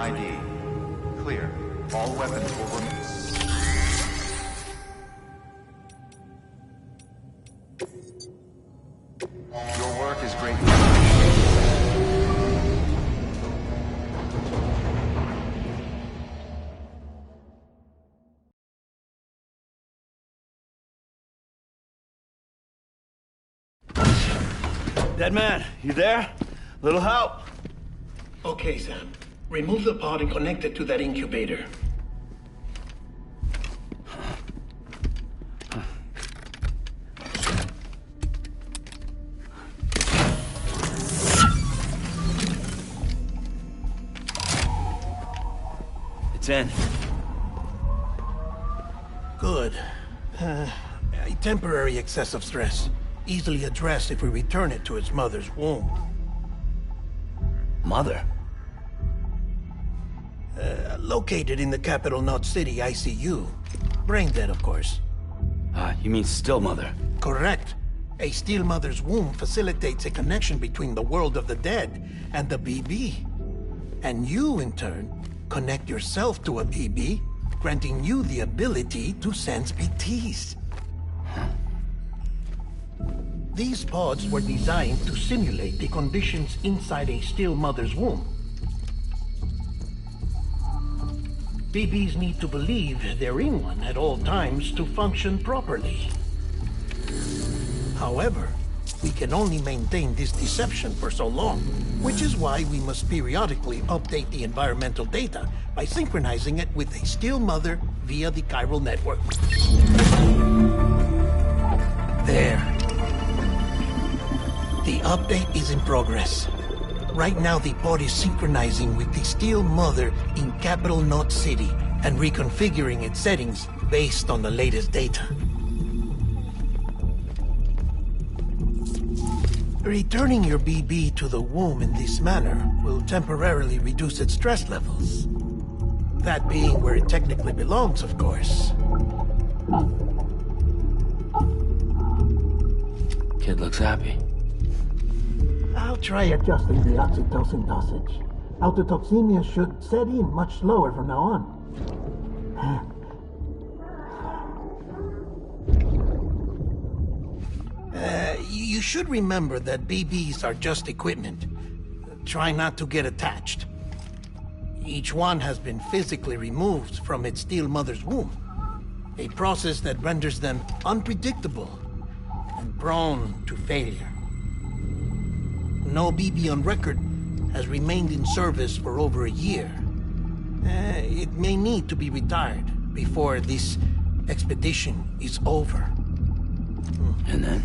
ID. Clear. All weapons will remain. Your work is greatly appreciated. Dead man, you there? Little help? Okay, Sam. Remove the pod and connect it to that incubator. It's in. Good. A temporary excessive stress. Easily addressed if we return it to its mother's womb. Mother? Located in the capital Knot City ICU. Brain dead, of course. You mean still mother? Correct. A still mother's womb facilitates a connection between the world of the dead and the BB. And you, in turn, connect yourself to a BB, granting you the ability to sense BTs. These pods were designed to simulate the conditions inside a still mother's womb. BBs need to believe they're in one at all times to function properly. However, we can only maintain this deception for so long, which is why we must periodically update the environmental data by synchronizing it with a still mother via the chiral network. There. The update is in progress. Right now, the pod is synchronizing with the still mother in capital Knot City and reconfiguring its settings based on the latest data. Returning your BB to the womb in this manner will temporarily reduce its stress levels. That being where it technically belongs, of course. Kid looks happy. I'll try adjusting the oxytocin dosage. Autotoxemia should set in much slower from now on. You should remember that BBs are just equipment. Try not to get attached. Each one has been physically removed from its still mother's womb. A process that renders them unpredictable and prone to failure. No BB on record has remained in service for over a year. It may need to be retired before this expedition is over. And then?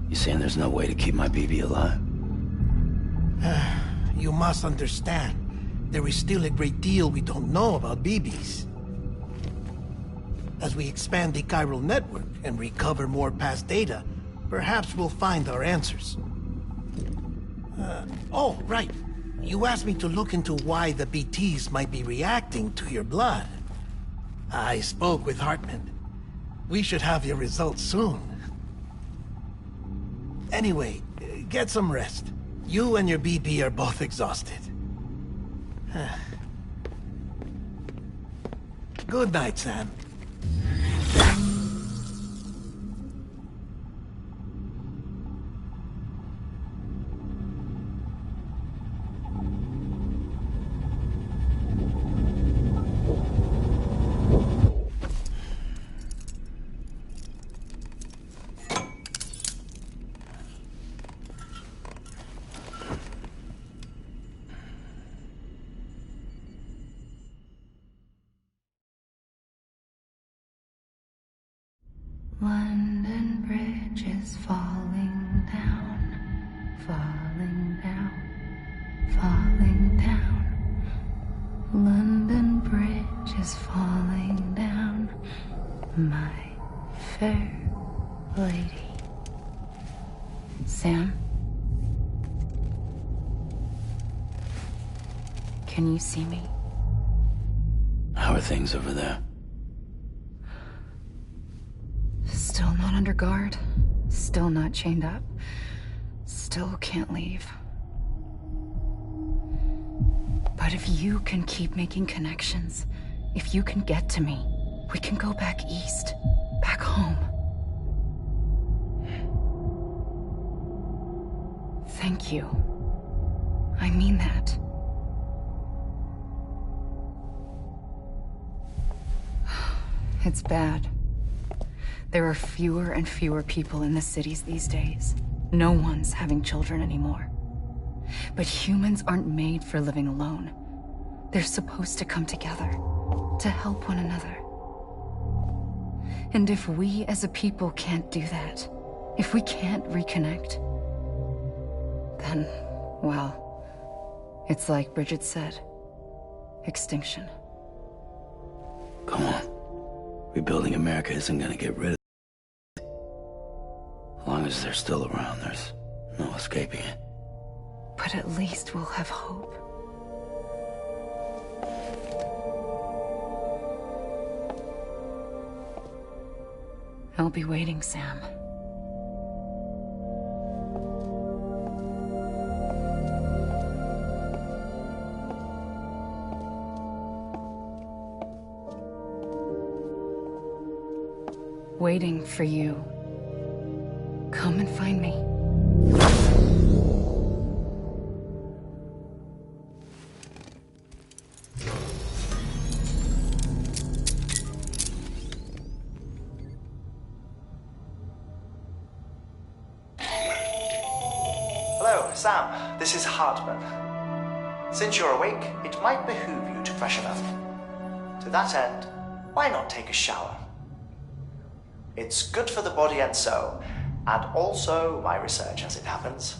You saying there's no way to keep my BB alive? You must understand, there is still a great deal we don't know about BBs. As we expand the chiral network and recover more past data, perhaps we'll find our answers. Oh, right. You asked me to look into why the BTs might be reacting to your blood. I spoke with Hartman. We should have your results soon. Anyway, get some rest. You and your BB are both exhausted. Good night, Sam. London Bridge is falling down, falling down, falling down. London Bridge is falling down, my fair lady. Sam? Can you see me? How are things over there? Still not under guard. Still not chained up. Still can't leave. But if you can keep making connections, if you can get to me, we can go back east, back home. Thank you. I mean that. It's bad. There are fewer and fewer people in the cities these days. No one's having children anymore. But humans aren't made for living alone. They're supposed to come together, to help one another. And if we as a people can't do that, if we can't reconnect, then, well, it's like Bridget said, extinction. Come on. Rebuilding America isn't gonna get rid of it. As long as they're still around, there's no escaping it. But at least we'll have hope. I'll be waiting, Sam. Waiting for you. Come and find me. Hello, Sam. This is Hartman. Since you're awake, it might behoove you to freshen up. To that end, why not take a shower? It's good for the body and soul, and also my research as it happens.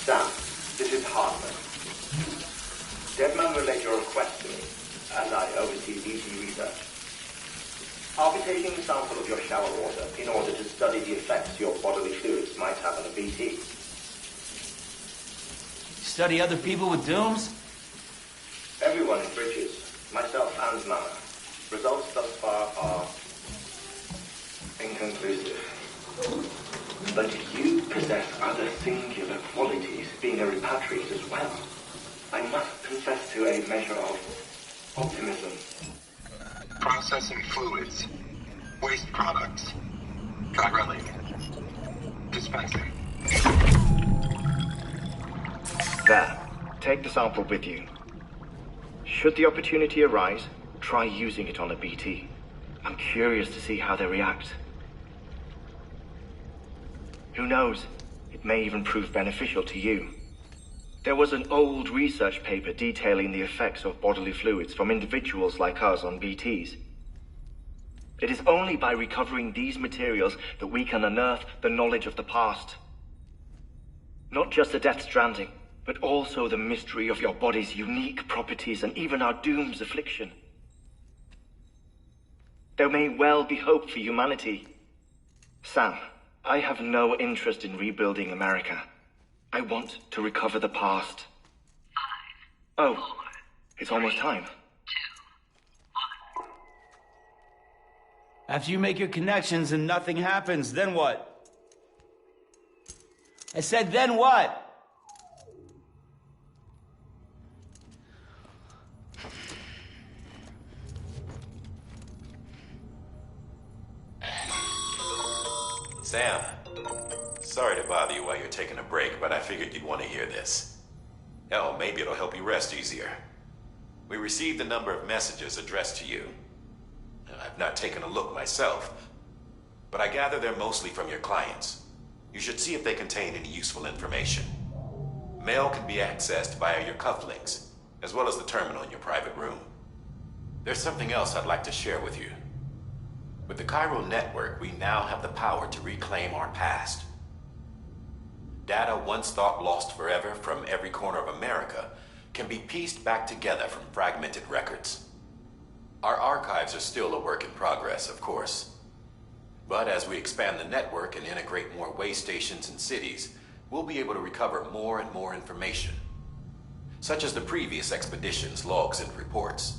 Sam, this is Hartman. Deadman relayed your request to me, as I oversee BT research. I'll be taking a sample of your shower water in order to study the effects your bodily fluids might have on a BT. Study other people with dooms? Everyone in Bridges, myself and Mama. Results thus far are inconclusive. But you possess other singular qualities, being a repatriate as well. I must confess to a measure of optimism. Processing fluids. Waste products. Chiralic. Dispensing. There. Take the sample with you. Should the opportunity arise, try using it on a BT. I'm curious to see how they react. Who knows? It may even prove beneficial to you. There was an old research paper detailing the effects of bodily fluids from individuals like us on BTs. It is only by recovering these materials that we can unearth the knowledge of the past. Not just the Death Stranding, but also the mystery of your body's unique properties and even our doom's affliction. There may well be hope for humanity. Sam, I have no interest in rebuilding America. I want to recover the past. 5, 4, it's almost time. 2, 1. After you make your connections and nothing happens, then what? I said, then what? Sam, sorry to bother you while you're taking a break, but I figured you'd want to hear this. Hell, maybe it'll help you rest easier. We received a number of messages addressed to you. I've not taken a look myself, but I gather they're mostly from your clients. You should see if they contain any useful information. Mail can be accessed via your cufflinks, as well as the terminal in your private room. There's something else I'd like to share with you. With the Chiral network, we now have the power to reclaim our past. Data once thought lost forever from every corner of America can be pieced back together from fragmented records. Our archives are still a work in progress, of course. But as we expand the network and integrate more way stations and cities, we'll be able to recover more and more information, such as the previous expedition's logs and reports.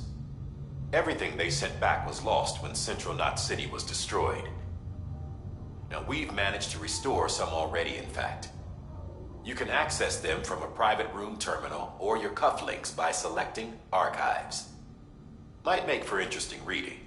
Everything they sent back was lost when Central Knot City was destroyed. Now, we've managed to restore some already, in fact. You can access them from a private room terminal or your cufflinks by selecting Archives. Might make for interesting reading.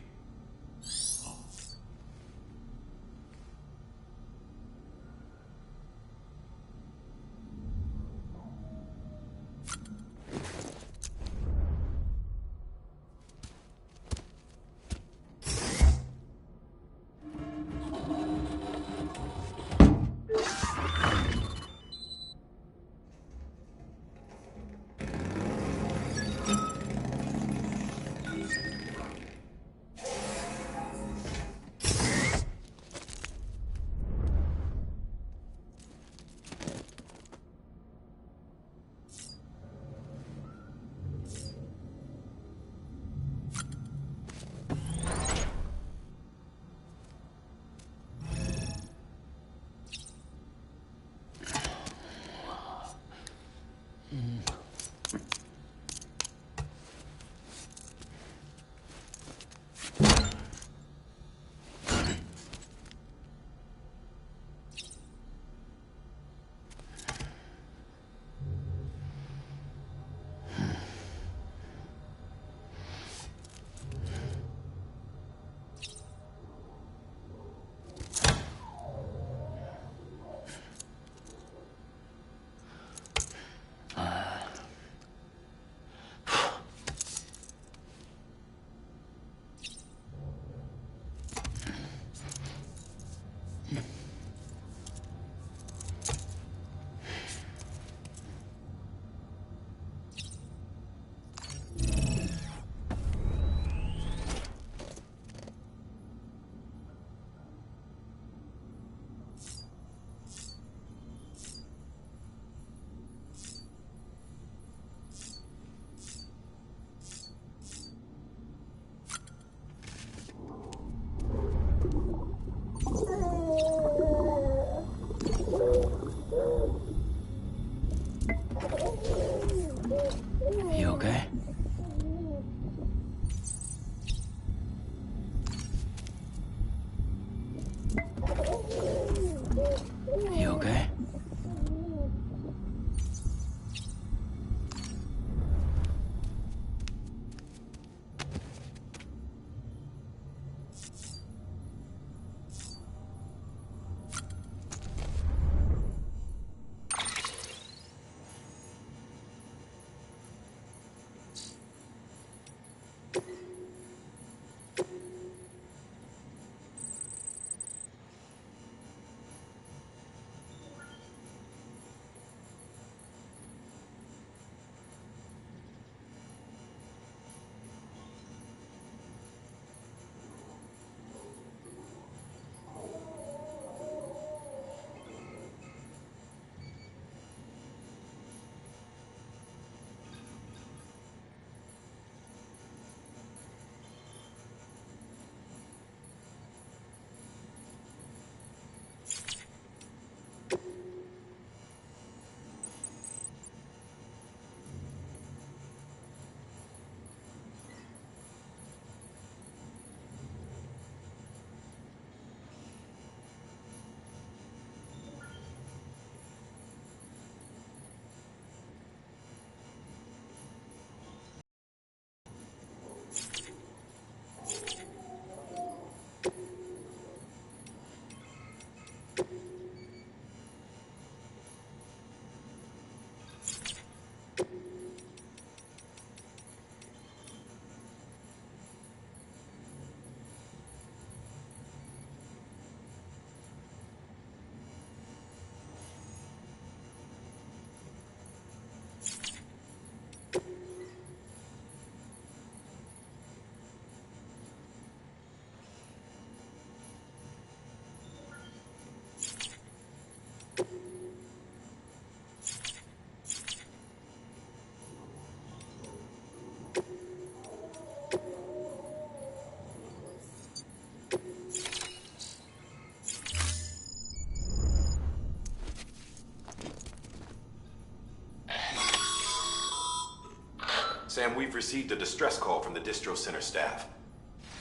Sam, we've received a distress call from the distro center staff.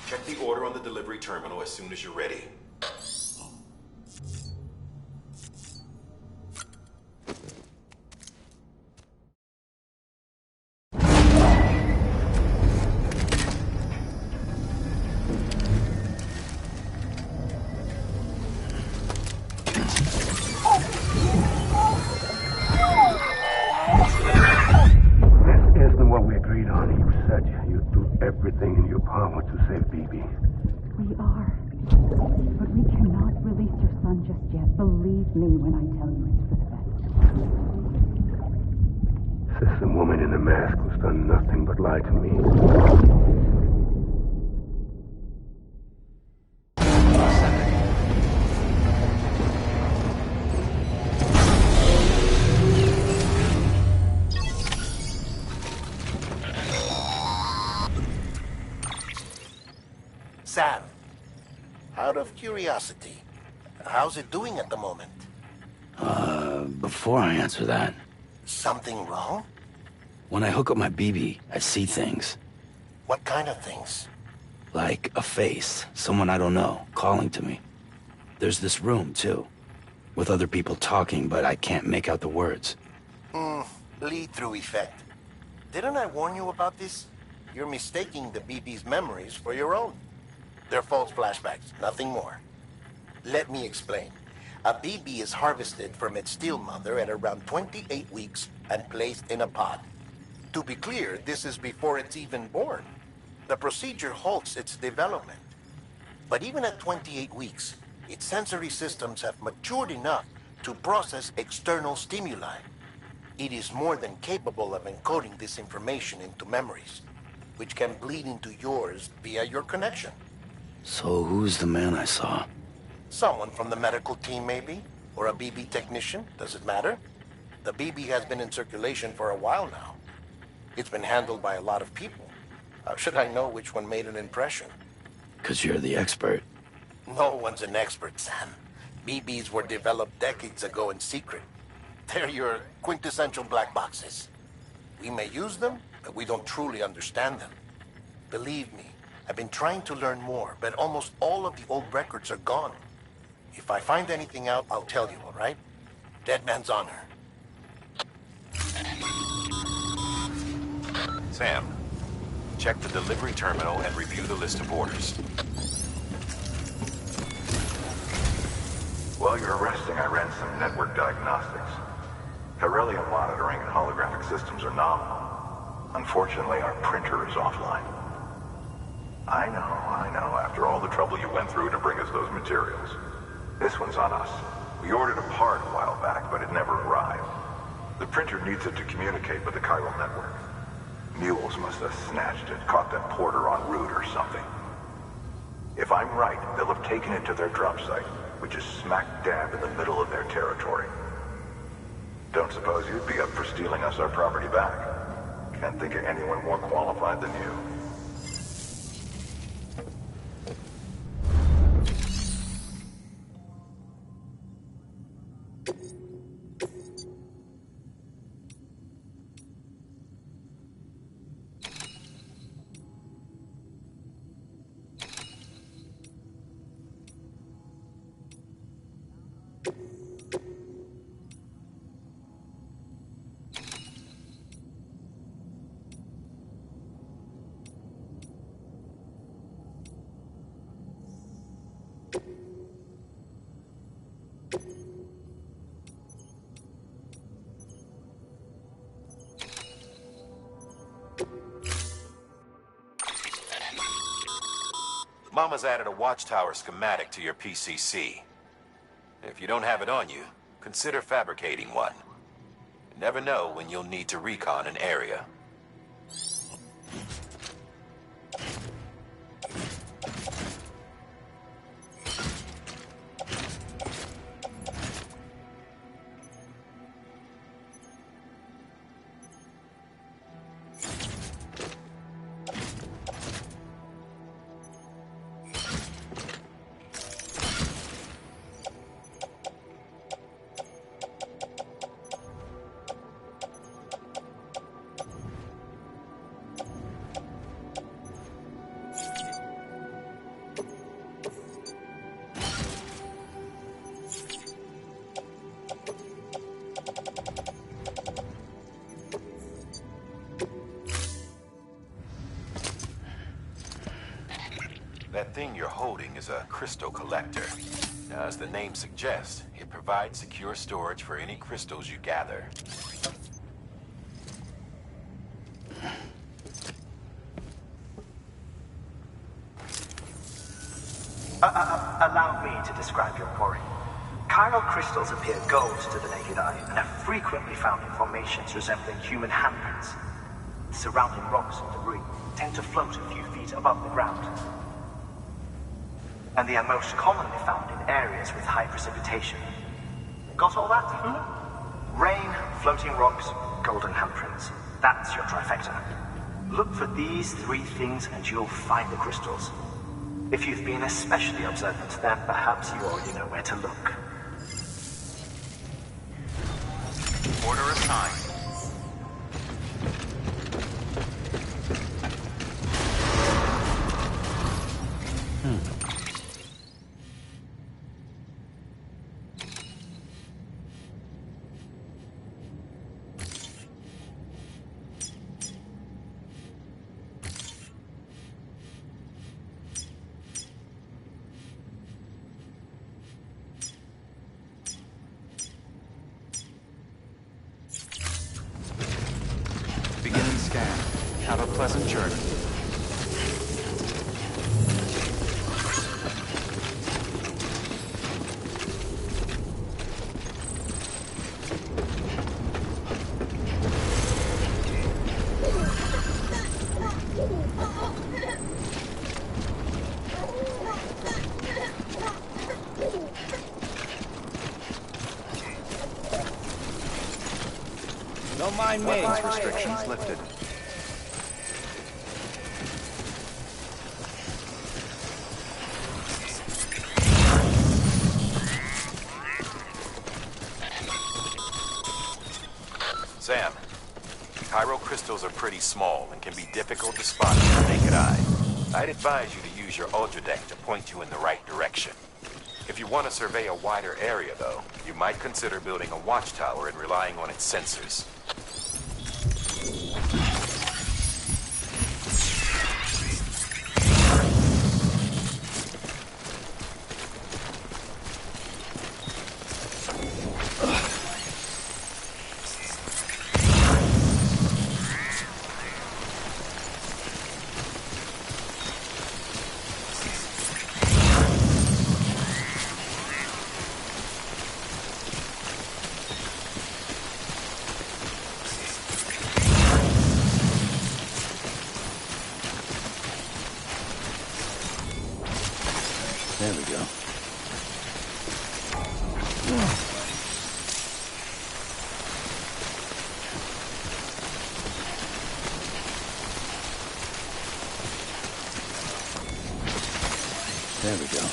Check the order on the delivery terminal as soon as you're ready. Everything in your power to save BB. We are. But we cannot release your son just yet. Believe me when I tell you it's for the best. Sister woman in the mask who's done nothing but lie to me. Sam, out of curiosity, how's it doing at the moment? Before I answer that, Something wrong? when I hook up my BB, I see things. What kind of things? Like a face, someone I don't know, calling to me. There's this room, too, with other people talking, but I can't make out the words. Lead-through effect. Didn't I warn you about this? You're mistaking the BB's memories for your own. They're false flashbacks, nothing more. Let me explain. A BB is harvested from its steel mother at around 28 weeks and placed in a pod. To be clear, this is before it's even born. The procedure halts its development. But even at 28 weeks, its sensory systems have matured enough to process external stimuli. It is more than capable of encoding this information into memories, which can bleed into yours via your connection. So who's the man I saw? Someone from the medical team, maybe? Or a BB technician? Does it matter? The BB has been in circulation for a while now. It's been handled by a lot of people. How should I know which one made an impression? 'Cause you're the expert. No one's an expert, Sam. BBs were developed decades ago in secret. They're your quintessential black boxes. We may use them, but we don't truly understand them. Believe me, I've been trying to learn more, but almost all of the old records are gone. If I find anything out, I'll tell you, all right? Dead man's honor. Sam, check the delivery terminal and review the list of orders. While you're resting, I ran some network diagnostics. Beryllium monitoring and holographic systems are nominal. Unfortunately, our printer is offline. I know. After all the trouble you went through to bring us those materials. This one's on us. We ordered a part a while back, but it never arrived. The printer needs it to communicate with the chiral network. Mules must have snatched it, caught that porter en route or something. If I'm right, they'll have taken it to their drop site, which is smack dab in the middle of their territory. Don't suppose you'd be up for stealing us our property back? Can't think of anyone more qualified than you. Mama's added a watchtower schematic to your PCC. If you don't have it on you, consider fabricating one. You never know when you'll need to recon an area. That thing you're holding is a crystal collector. Now, as the name suggests, it provides secure storage for any crystals you gather. Allow me to describe your quarry. Chiral crystals appear gold to the naked eye and are frequently found in formations resembling human handprints. Surrounding rocks and debris tend to float a few feet above the ground. And they are most commonly found in areas with high precipitation. Got all that? Rain, floating rocks, golden handprints. That's your trifecta. Look for these three things and you'll find the crystals. If you've been especially observant, then perhaps you already know where to look. Order assigned. Beginning scan. Have a pleasant journey. Don't mind me. Weapons restrictions lifted. Sam, chiral crystals are pretty small and can be difficult to spot with the naked eye. I'd advise you to use your ultra deck to point you in the right direction. If you want to survey a wider area, though, you might consider building a watchtower and relying on its sensors. There we go. There we go.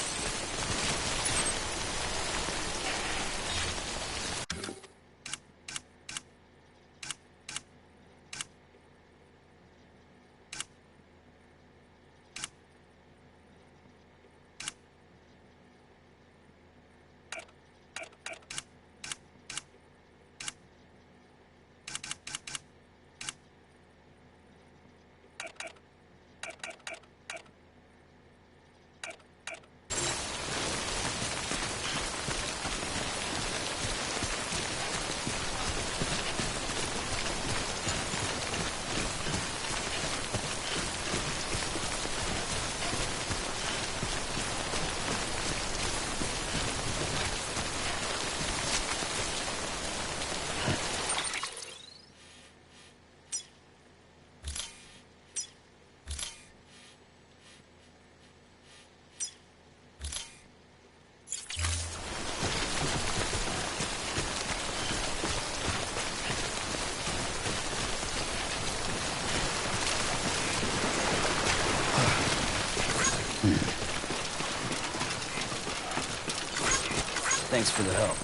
Thanks for the help.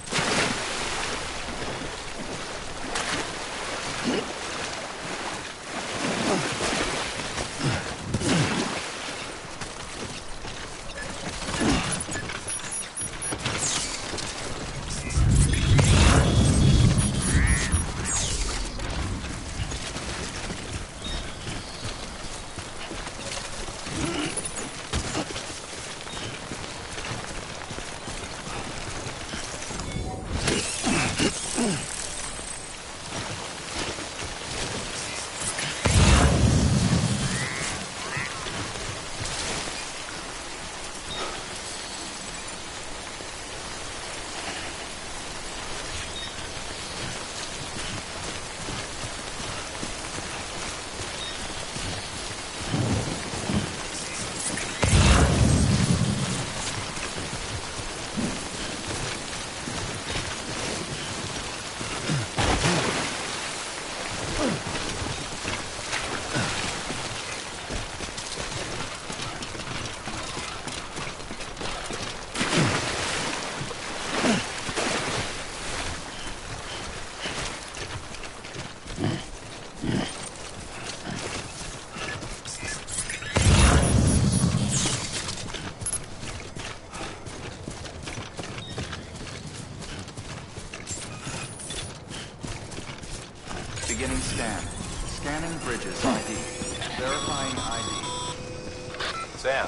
Sam,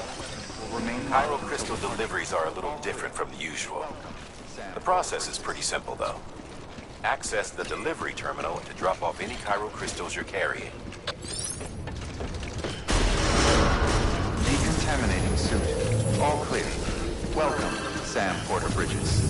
Chiral crystal deliveries are a little different from the usual. The process is pretty simple, though. Access the delivery terminal to drop off any chiral crystals you're carrying. Decontaminating suit. All clear. Welcome, Sam Porter Bridges.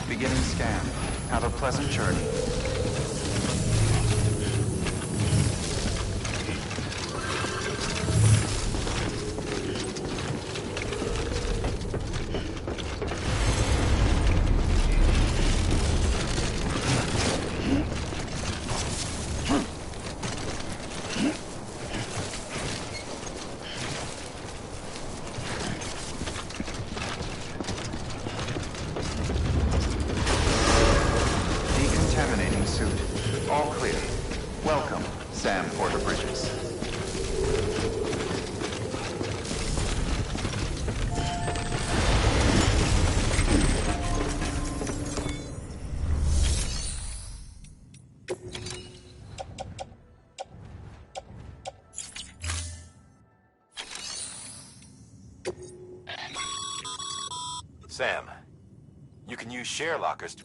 Beginning scan. Have a pleasant journey. Decontaminating suit. All clear. Welcome, Sam Porter Bridges. Sam, you can use share lockers to...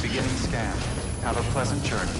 Beginning scan. Have a pleasant journey.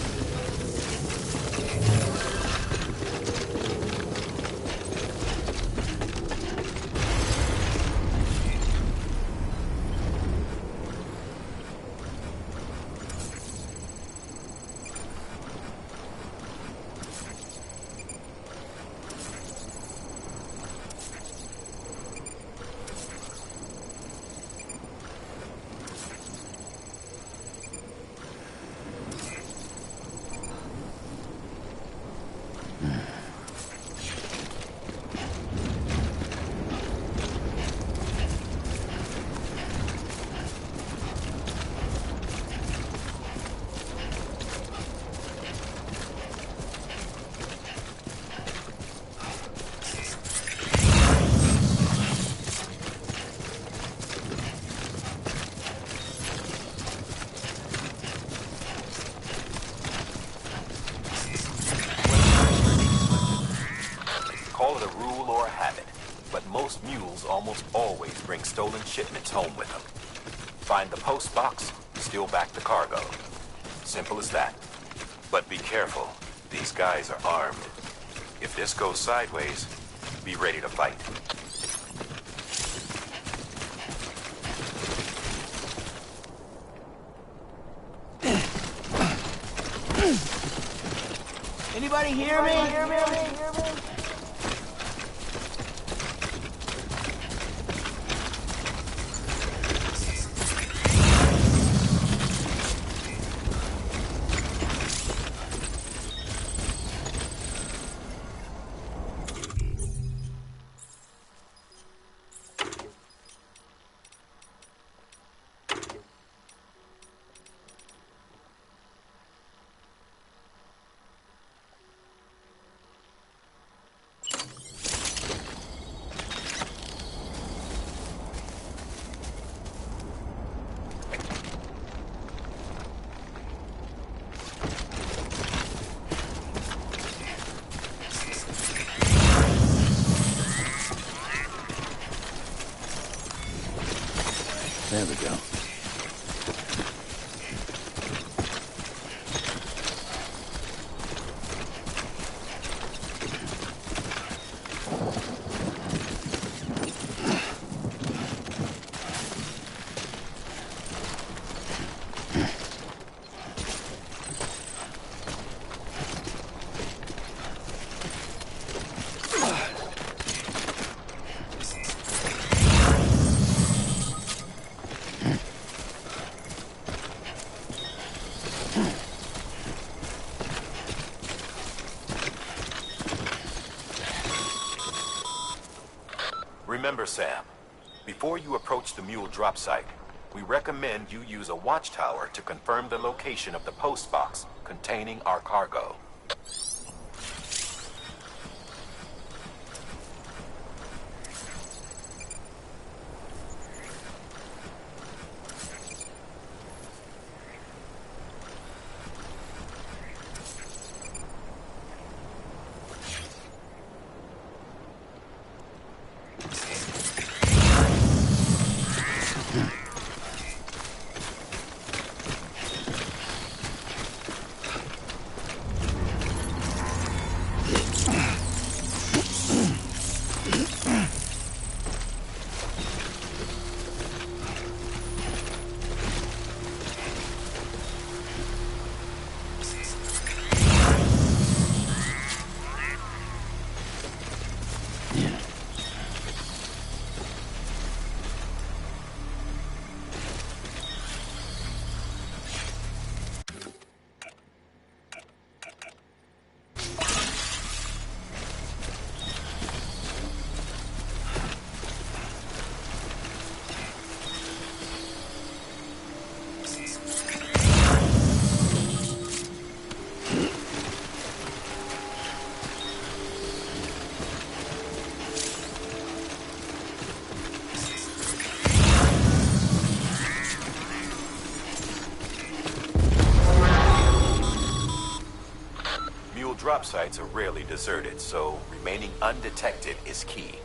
rule or a habit, but most mules almost always bring stolen shipments home with them. Find the post box, steal back the cargo. Simple as that. But be careful. These guys are armed. If this goes sideways, be ready to fight. Anybody hear me? There we go. Remember, Sam, before you approach the mule drop site, we recommend you use a watchtower to confirm the location of the post box containing our cargo. Drop sites are rarely deserted, so remaining undetected is key.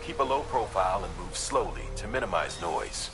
Keep a low profile and move slowly to minimize noise.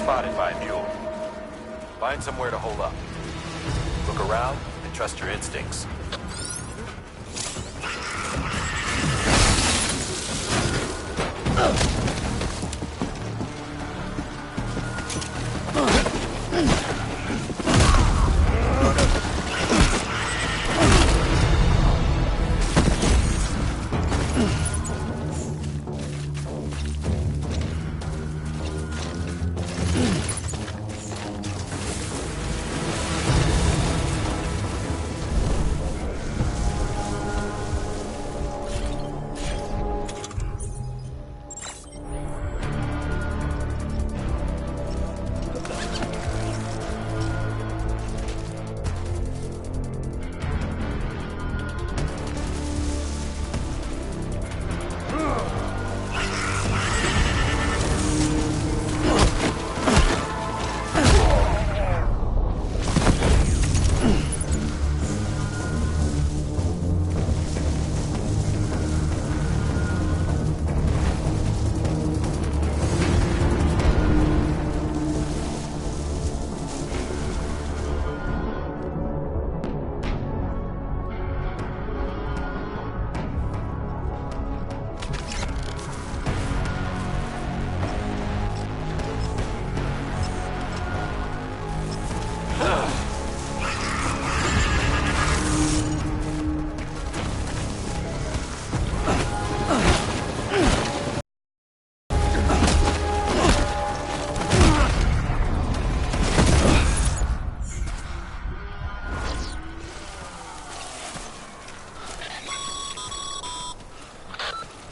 spotted by a mule. Find somewhere to hole up. Look around and trust your instincts.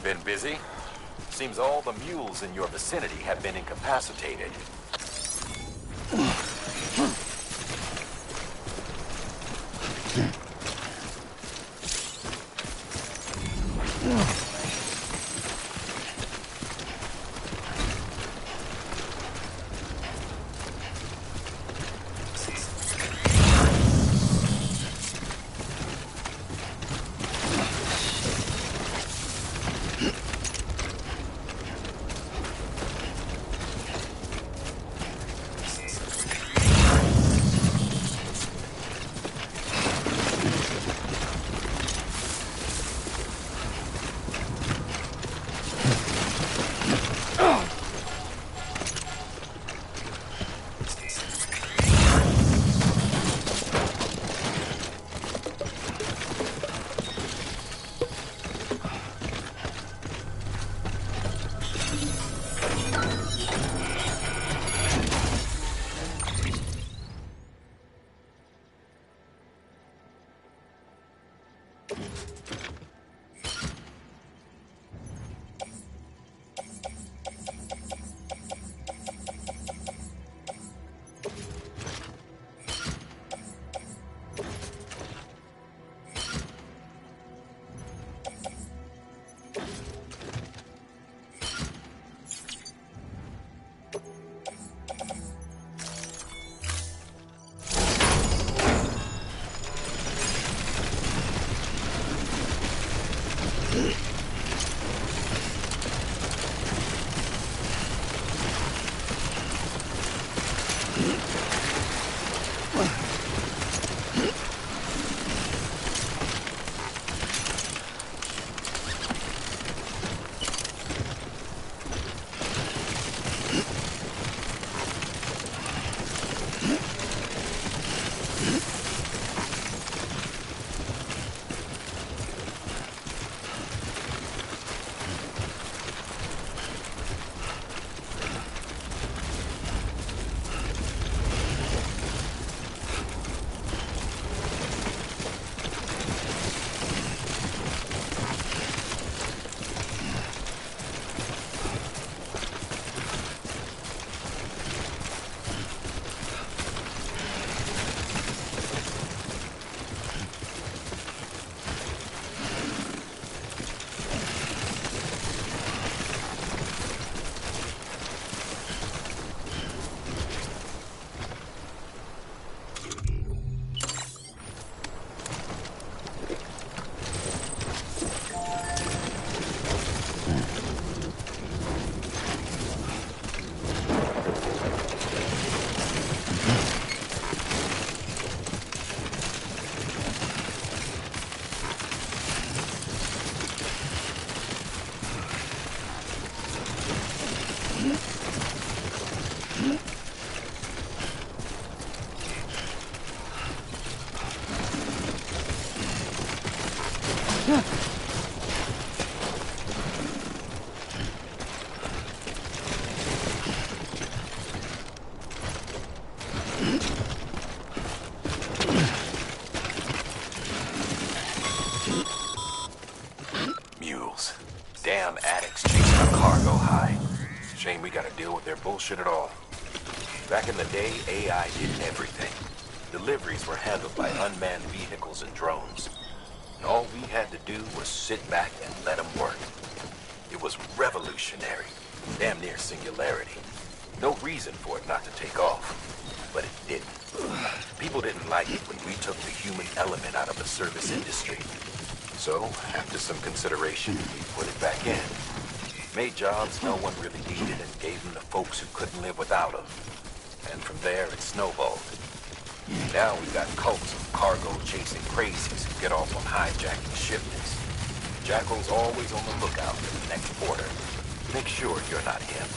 Been busy? Seems all the mules in your vicinity have been incapacitated. bullshit at all. Back in the day, AI did everything. Deliveries were handled by unmanned vehicles and drones. And all we had to do was sit back and let them work. It was revolutionary, damn near singularity. No reason for it not to take off, but it didn't. People didn't like it when we took the human element out of the service industry. So, after some consideration, we put it back in. Made jobs no one really needed and gave them to folks who couldn't live without them. And from there, it snowballed. Now we've got cults of cargo-chasing crazies who get off on hijacking shipments. Jackal's always on the lookout for the next order. Make sure you're not him.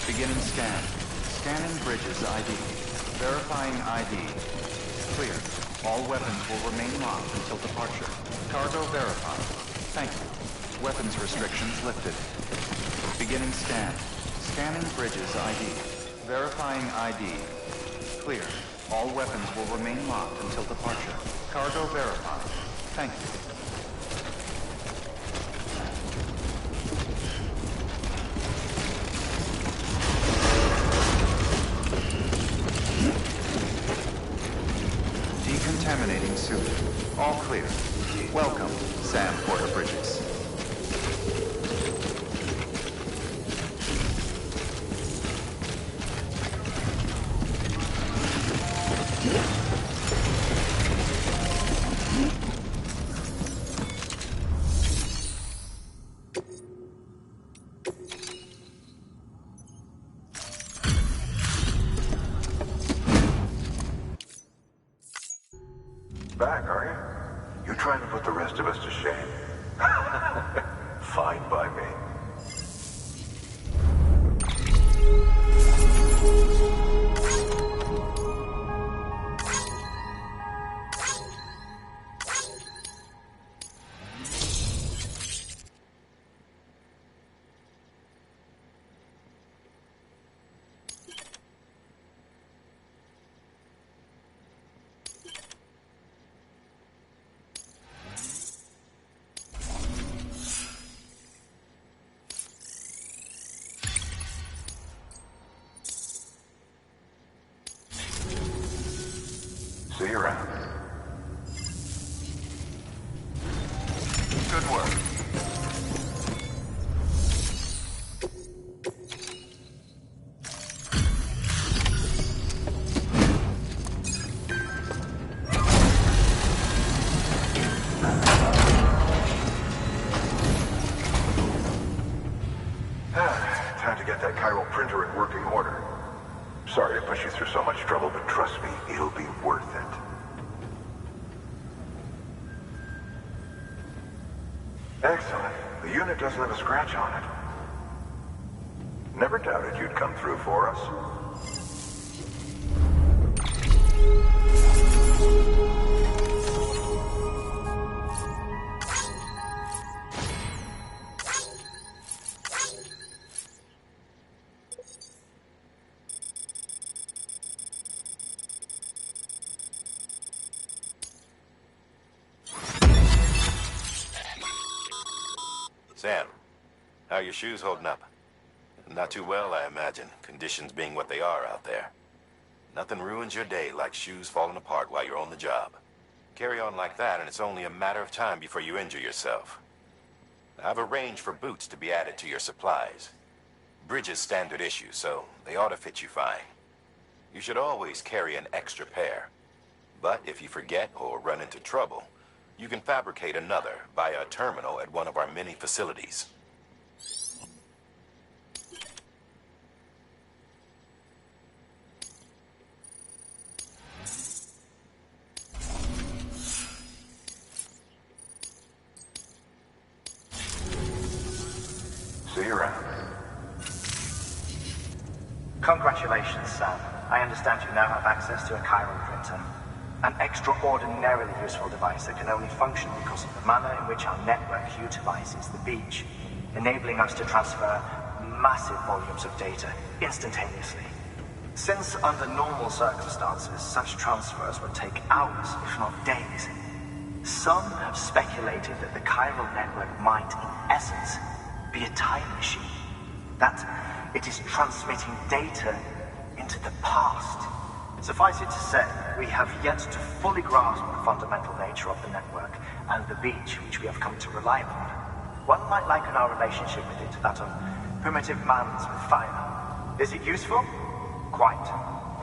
Beginning scan. Scanning bridges ID. Verifying ID. Clear. All weapons will remain locked until departure. Cargo verified. Thank you. Weapons restrictions lifted. Beginning scan. Scanning bridges ID. Verifying ID. Clear. All weapons will remain locked until departure. Cargo verified. Thank you. Decontaminating suit. All clear. Welcome, Sam Porter Bridges. Back, are you? You trying to put the rest of us to shame? Fine by me. See you around. Good work. Time to get that chiral printer in working order. Sorry to push you through so much trouble, but trust me, it'll be worth it. Excellent. The unit doesn't have a scratch on it. Never doubted you'd come through for us. Sam, how are your shoes holding up? Not too well, I imagine, conditions being what they are out there. Nothing ruins your day like shoes falling apart while you're on the job. Carry on like that and it's only a matter of time before you injure yourself. I've arranged for boots to be added to your supplies. Bridges standard issue, so they ought to fit you fine. You should always carry an extra pair. But if you forget or run into trouble, you can fabricate another via a terminal at one of our many facilities. See you around. Congratulations, Sam. I understand you now have access to a chiral printer. An extraordinarily useful device that can only function because of the manner in which our network utilizes the beach. enabling us to transfer massive volumes of data instantaneously. Since under normal circumstances, such transfers would take hours, if not days, some have speculated that the chiral network might, in essence, be a time machine. That it is transmitting data into the past. Suffice it to say, we have yet to fully grasp the fundamental nature of the network and the beach which we have come to rely upon. One might liken our relationship with it to that of primitive man's with fire. Is it useful? Quite.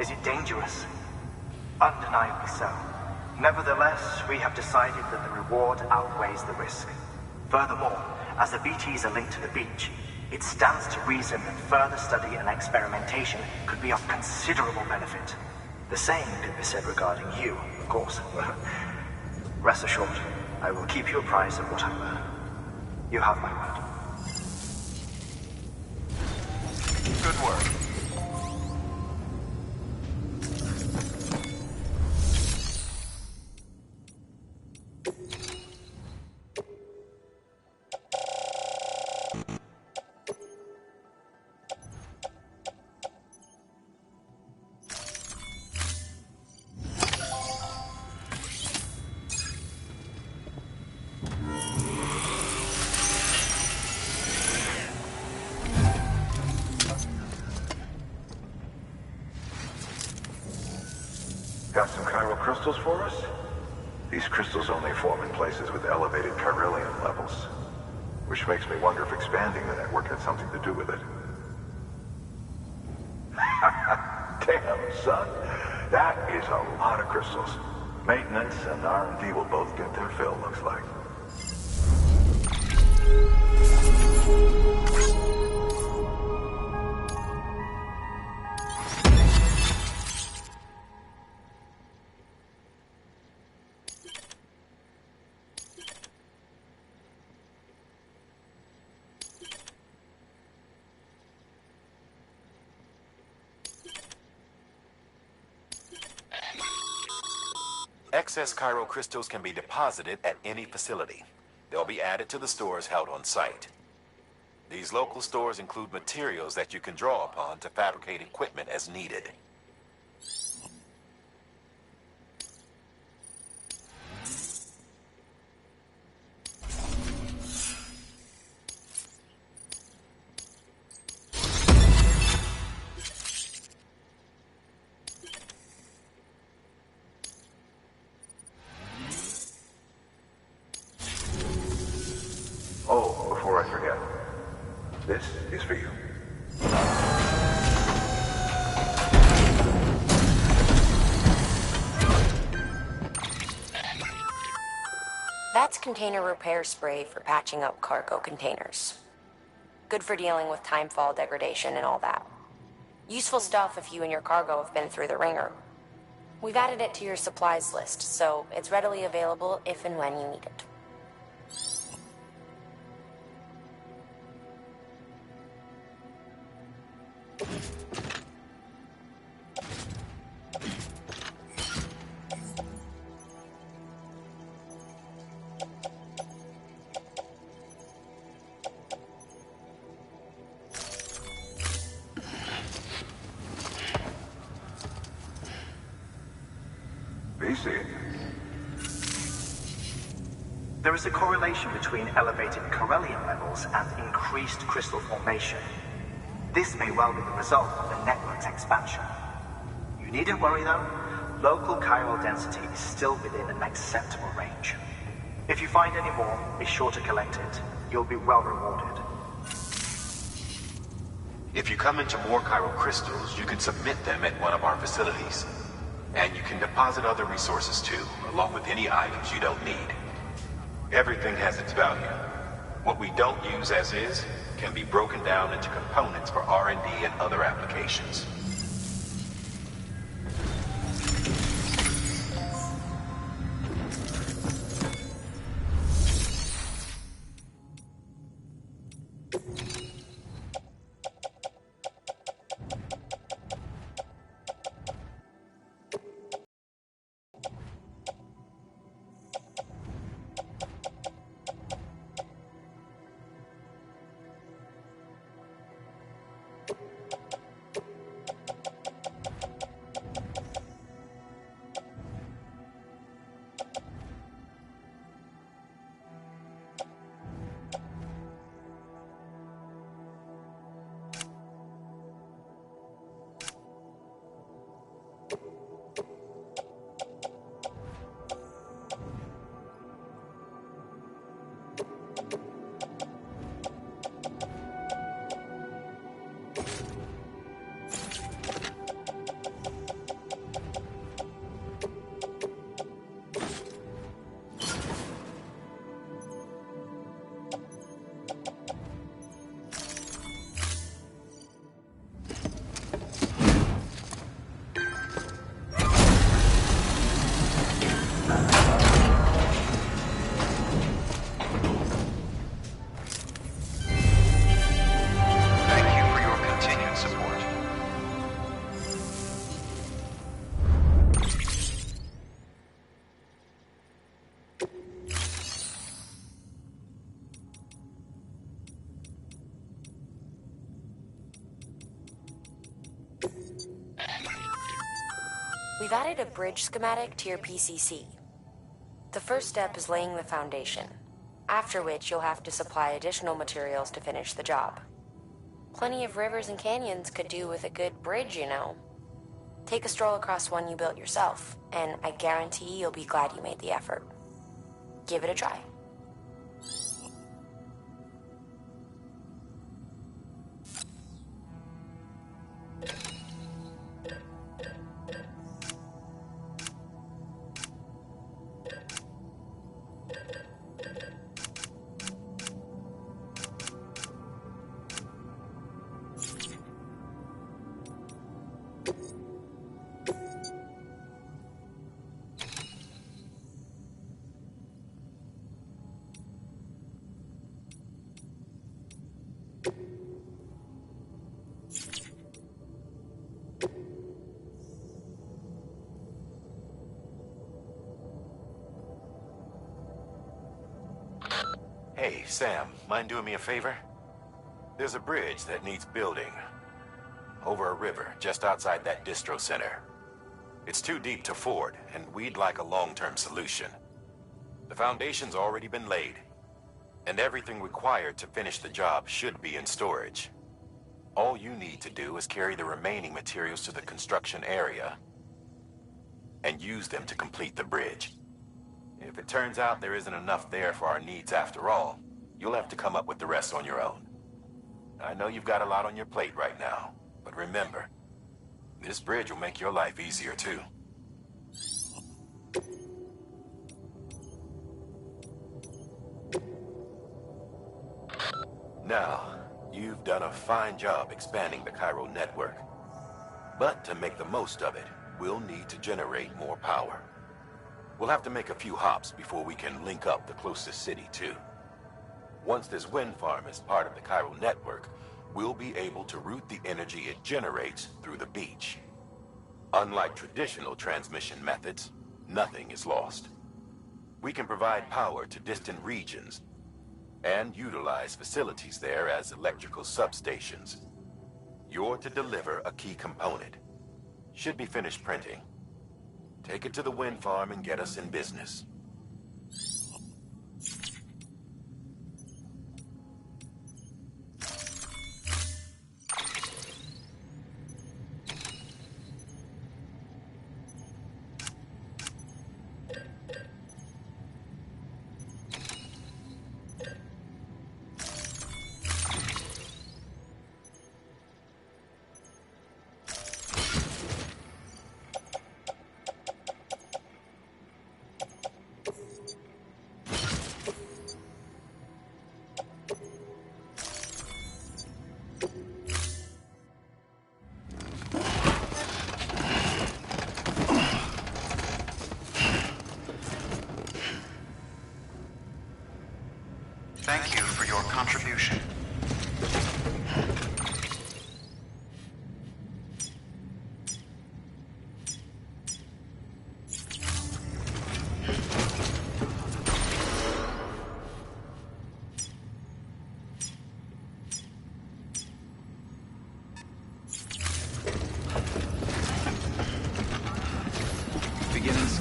Is it dangerous? Undeniably so. Nevertheless, we have decided that the reward outweighs the risk. Furthermore, as the BTs are linked to the beach, it stands to reason that further study and experimentation could be of considerable benefit. The same could be said regarding you, of course. Rest assured, I will keep you apprised of what I learn. You have my word. Good work. Got some chiral crystals for us? These crystals only form in places with elevated chiralium levels, which makes me wonder if expanding the network had something to do with it. Damn, son. That is a lot of crystals. Maintenance and R&D will both get their fill, looks like. Excess chiral crystals can be deposited at any facility. They'll be added to the stores held on site. These local stores include materials that you can draw upon to fabricate equipment as needed. Oh, before I forget, this is for you. That's container repair spray for patching up cargo containers. Good for dealing with timefall degradation and all that. Useful stuff if you and your cargo have been through the ringer. We've added it to your supplies list, so it's readily available if and when you need it. There is a correlation between elevated chiralium levels and increased crystal formation. This may well be the result of the network's expansion. You needn't worry though. Local chiral density is still within an acceptable range. If you find any more, be sure to collect it. You'll be well rewarded. If you come into more chiral crystals, you can submit them at one of our facilities. And you can deposit other resources too, along with any items you don't need. Everything has its value. What we don't use as is can be broken down into components for R&D and other applications. We've added a bridge schematic to your PCC. The first step is laying the foundation, after which you'll have to supply additional materials to finish the job. Plenty of rivers and canyons could do with a good bridge, you know. Take a stroll across one you built yourself, and I guarantee you'll be glad you made the effort. Give it a try. Hey, Sam, mind doing me a favor? There's a bridge that needs building. Over a river, just outside that distro center. It's too deep to ford, and we'd like a long-term solution. The foundation's already been laid, and everything required to finish the job should be in storage. All you need to do is carry the remaining materials to the construction area, and use them to complete the bridge. If it turns out there isn't enough there for our needs after all, you'll have to come up with the rest on your own. I know you've got a lot on your plate right now, but remember, this bridge will make your life easier too. Now, you've done a fine job expanding the Cairo network. But to make the most of it, we'll need to generate more power. We'll have to make a few hops before we can link up the closest city, too. Once this wind farm is part of the Cairo network, we'll be able to route the energy it generates through the beach. Unlike traditional transmission methods, nothing is lost. We can provide power to distant regions and utilize facilities there as electrical substations. You're to deliver a key component. Should be finished printing. Take it to the wind farm and get us in business.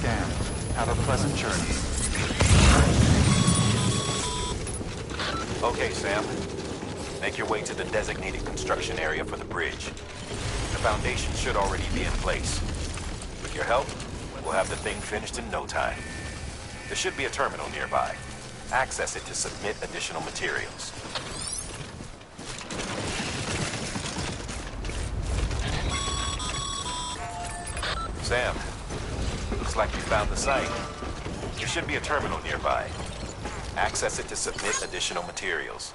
scan. Have a pleasant journey. Okay, Sam. Make your way to the designated construction area for the bridge. The foundation should already be in place. With your help, we'll have the thing finished in no time. There should be a terminal nearby. Access it to submit additional materials. Sam, looks like you found the site. There should be a terminal nearby. Access it to submit additional materials.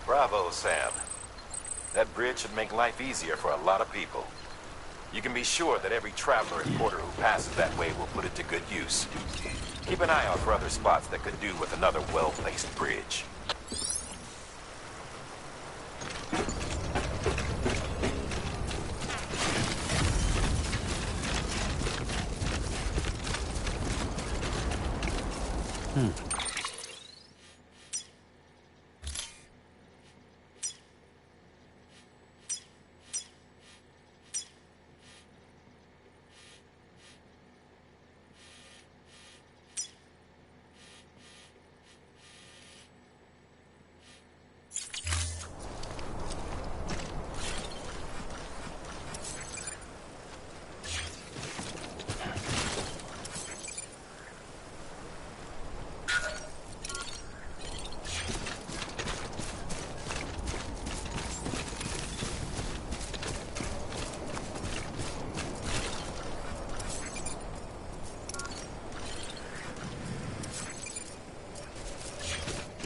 Bravo, Sam. That bridge should make life easier for a lot of people. You can be sure that every traveler and porter who passes that way will put it to good use. Keep an eye out for other spots that could do with another well-placed bridge.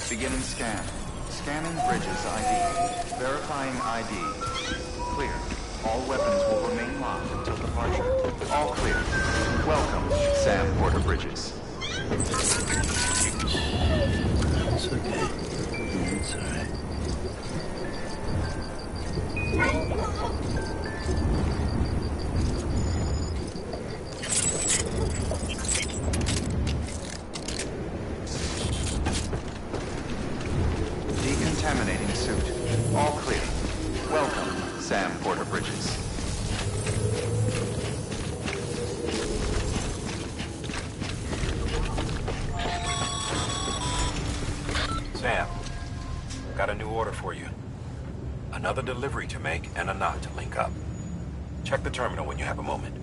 Beginning scan. Scanning bridges ID. Verifying ID. Clear. All weapons will remain locked until departure. All clear. Welcome, Sam Porter Bridges. It's okay. It's alright. Decontaminating suit. All clear. Welcome, Sam Porter Bridges. Sam, got a new order for you. Another delivery to make and a knot to link up. Check the terminal when you have a moment.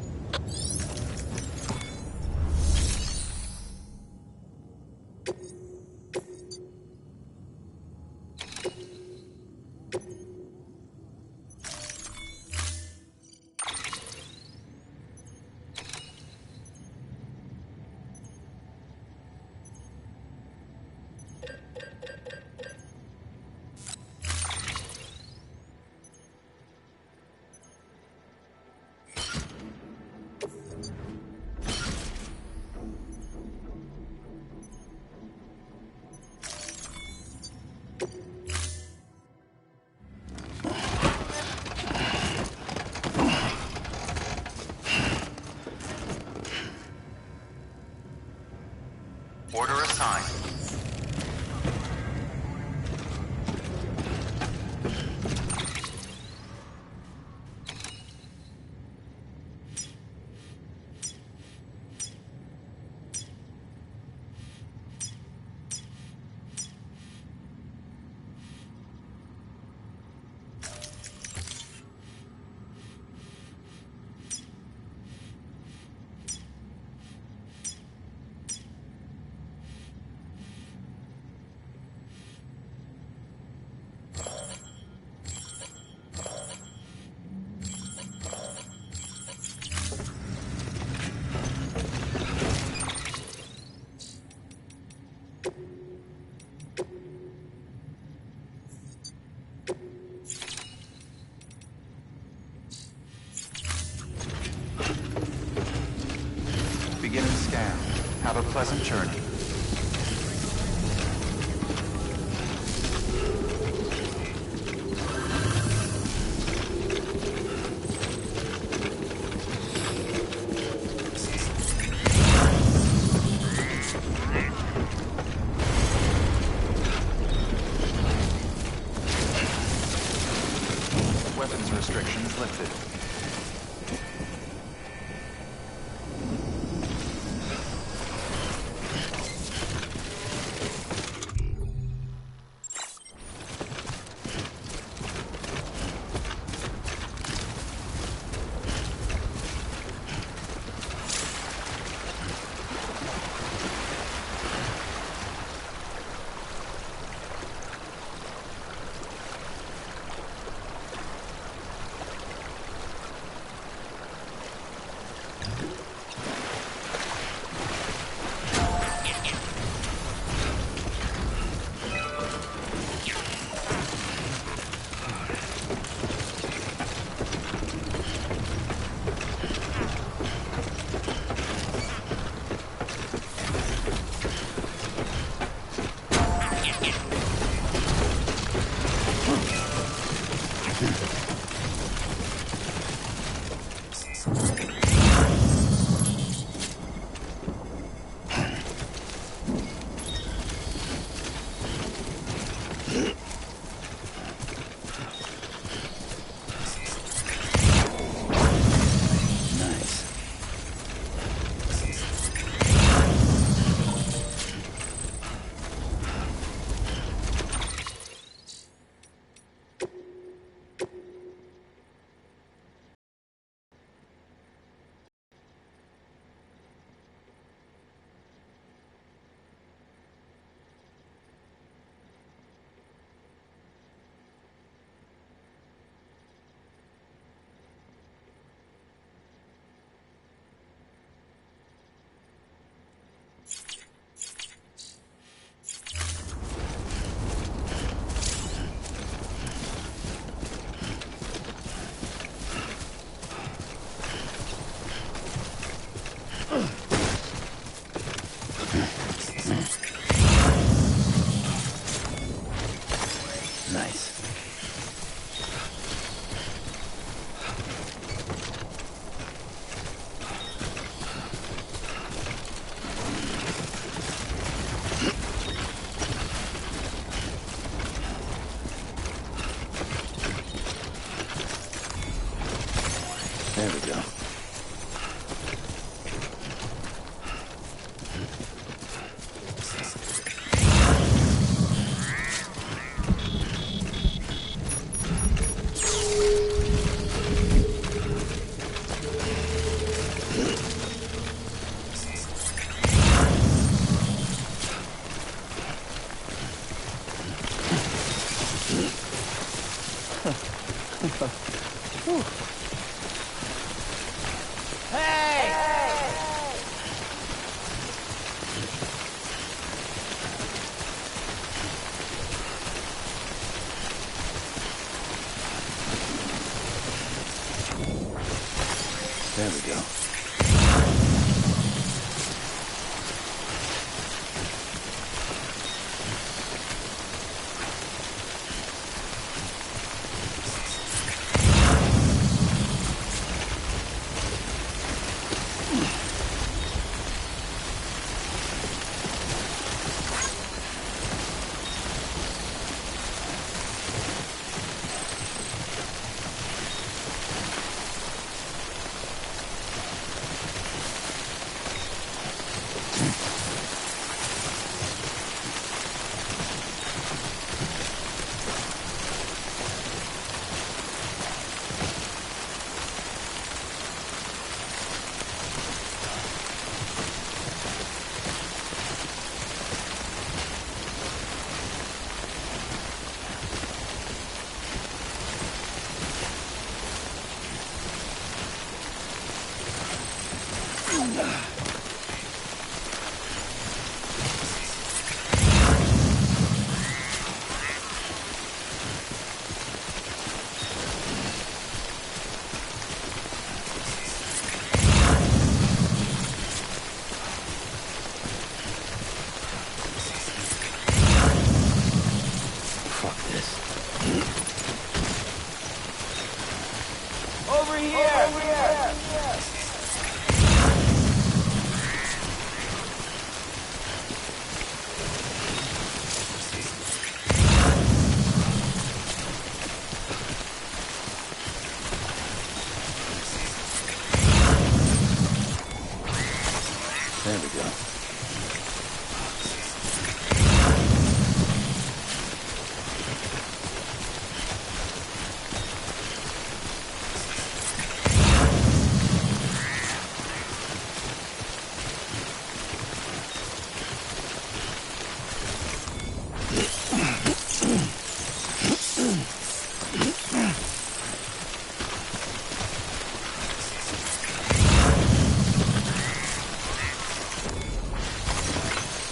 Order assigned. Have a pleasant journey. Weapons restrictions lifted. There we go. There we go.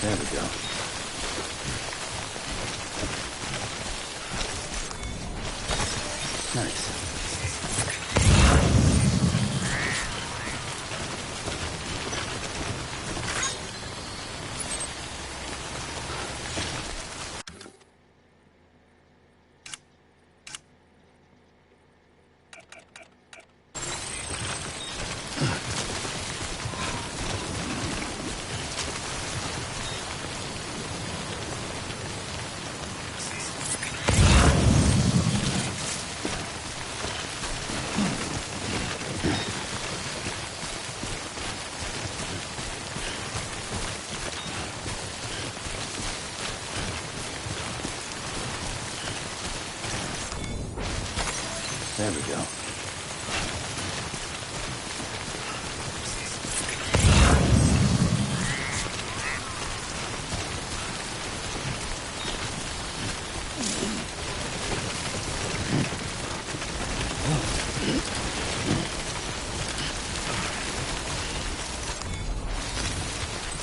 There we go. Nice. There we go.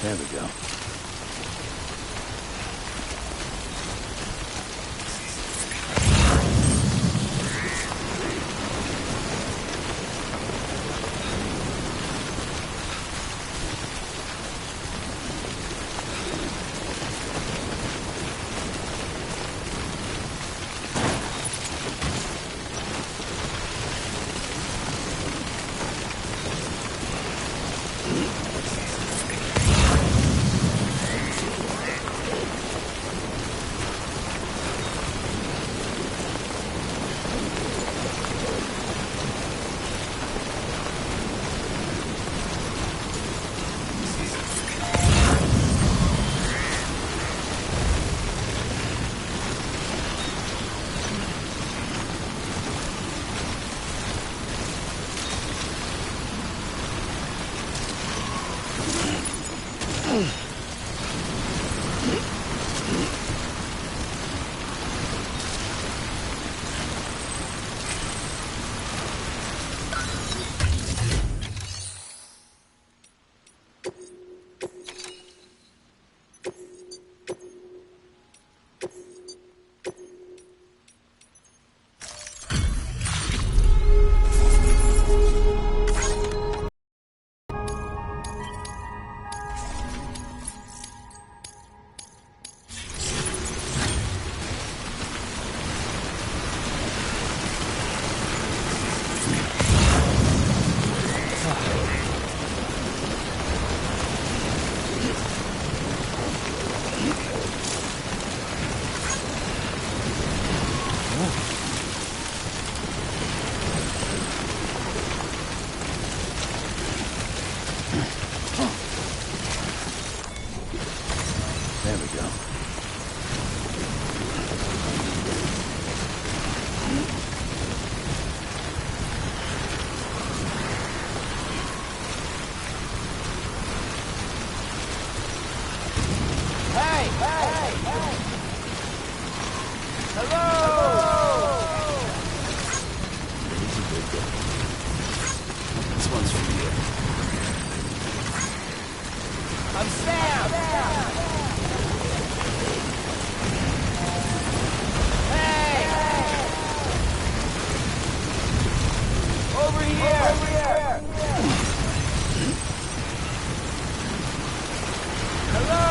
There we go. There we go. Hey! Hello! This one's for you. I'm Sam! Hey! Over here! Hello!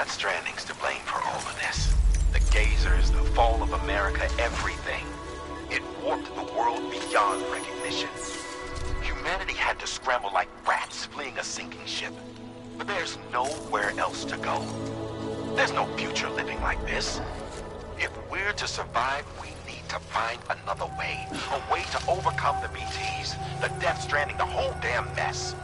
Stranding's to blame for all of this. The gazers, the fall of America, everything. It warped the world beyond recognition. Humanity had to scramble like rats fleeing a sinking ship. But there's nowhere else to go. There's no future living like this. If we're to survive, we need to find another way. A way to overcome the BTs, the Death Stranding, the whole damn mess.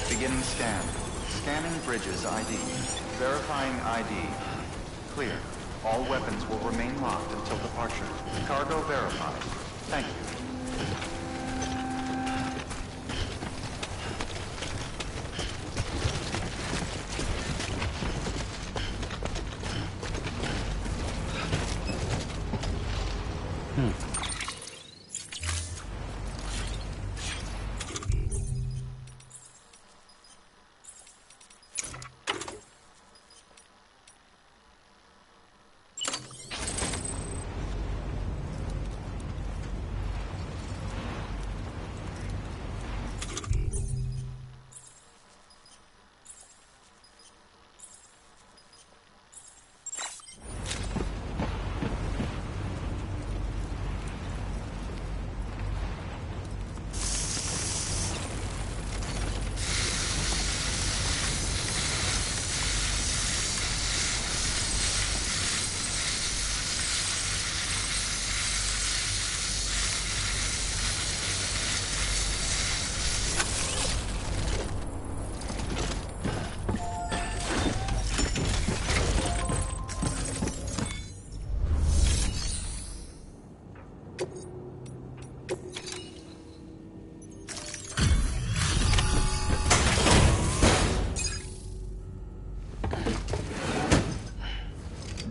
Beginning scan. Scanning bridges ID. Verifying ID. Clear. All weapons will remain locked until departure. Cargo verified. Thank you.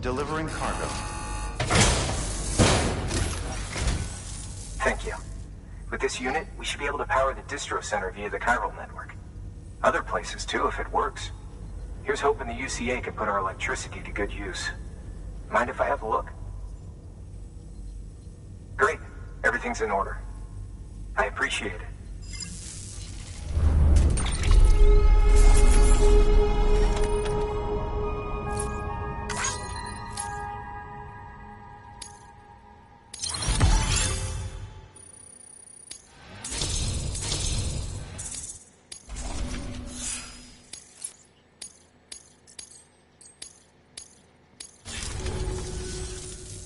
Delivering cargo. Thank you. With this unit, we should be able to power the distro center via the chiral network. Other places too, if it works. Here's hoping the UCA can put our electricity to good use. Mind if I have a look? Great. Everything's in order. I appreciate it.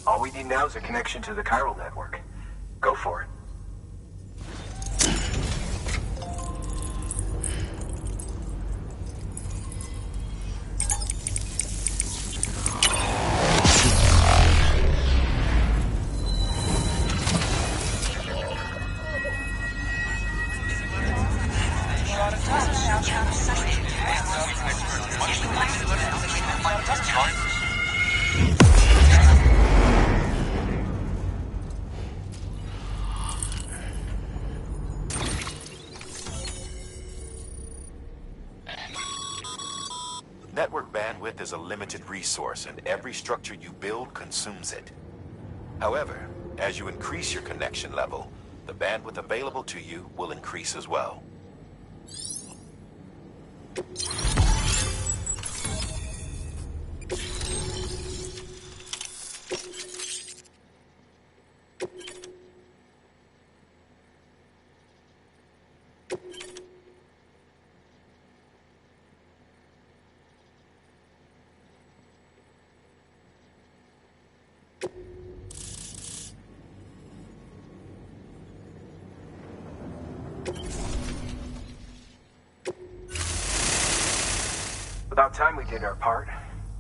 All we need now is a connection to the chiral network. Go for it. Network bandwidth is a limited resource, and every structure you build consumes it. However, as you increase your connection level, the bandwidth available to you will increase as well. About time we did our part.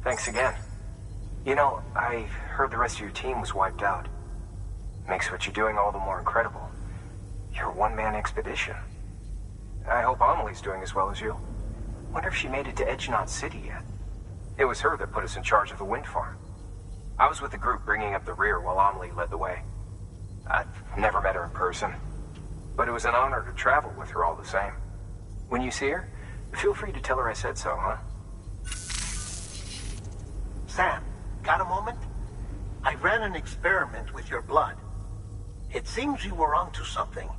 Thanks again. You know, I heard the rest of your team was wiped out. Makes what you're doing all the more incredible. You're a one-man expedition. I hope Amelie's doing as well as you. Wonder if she made it to Edgenot City yet. It was her that put us in charge of the wind farm. I was with the group bringing up the rear while Amelie led the way. I've never met her in person, but it was an honor to travel with her all the same. When you see her, feel free to tell her I said so, huh? Sam, got a moment? I ran an experiment with your blood. It seems you were onto something.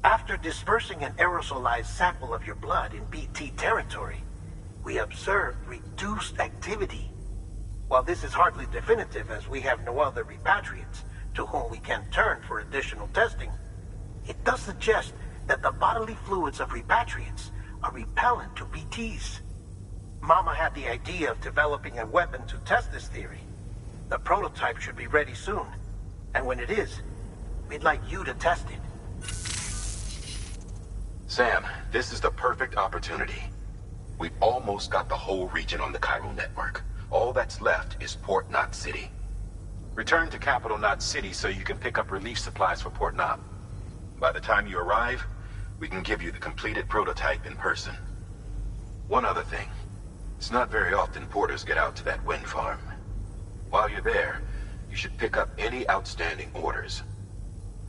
After dispersing an aerosolized sample of your blood in BT territory, we observed reduced activity. While this is hardly definitive, as we have no other repatriates to whom we can turn for additional testing, it does suggest that the bodily fluids of repatriates are repellent to BTs. Mama had the idea of developing a weapon to test this theory. The prototype should be ready soon, and when it is, we'd like you to test it. Sam, this is the perfect opportunity. We've almost got the whole region on the chiral network. All that's left is Port Knot City. Return to Capital Knot City so you can pick up relief supplies for Port Knot. By the time you arrive, we can give you the completed prototype in person. One other thing. It's not very often porters get out to that wind farm. While you're there, you should pick up any outstanding orders.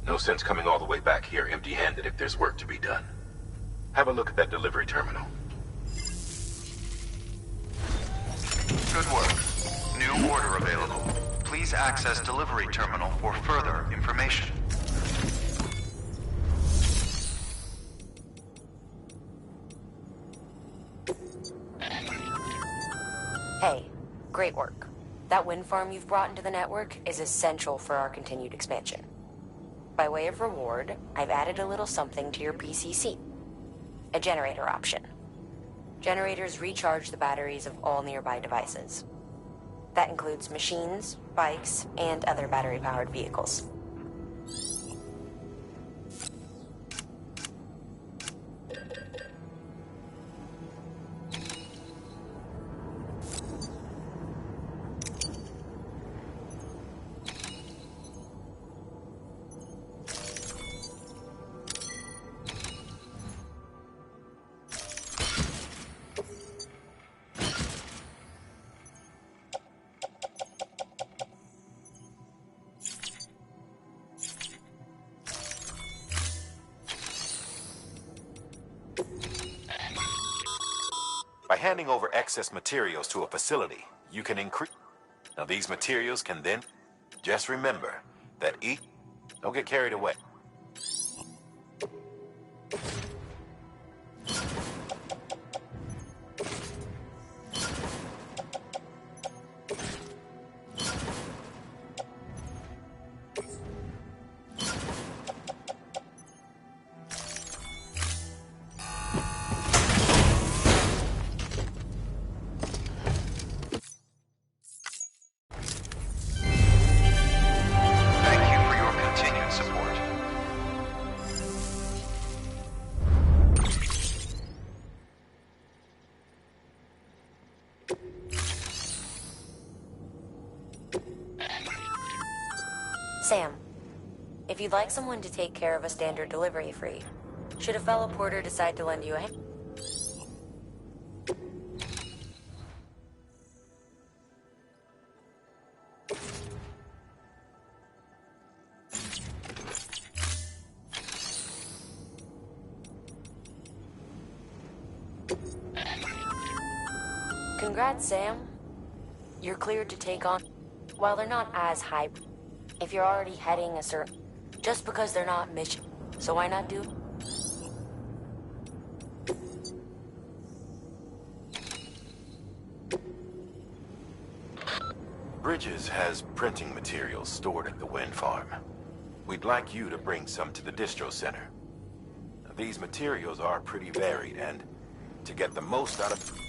No sense coming all the way back here empty-handed if there's work to be done. Have a look at that delivery terminal. Good work. New order available. Please access delivery terminal for further information. Hey, great work. That wind farm you've brought into the network is essential for our continued expansion. By way of reward, I've added a little something to your PCC. A generator option. Generators recharge the batteries of all nearby devices. That includes machines, bikes, and other battery-powered vehicles. By handing over excess materials to a facility, you can increase... Now these materials can then... Just remember that each... Don't get carried away. Sam, if you'd like someone to take care of a standard delivery free, should a fellow porter decide to lend you a hand? Congrats, Sam. You're cleared to take on... While they're not as high, if you're already heading a certain... Just because they're not mission, so why not do... Bridges has printing materials stored at the wind farm. We'd like you to bring some to the distro center. These materials are pretty varied, and to get the most out of...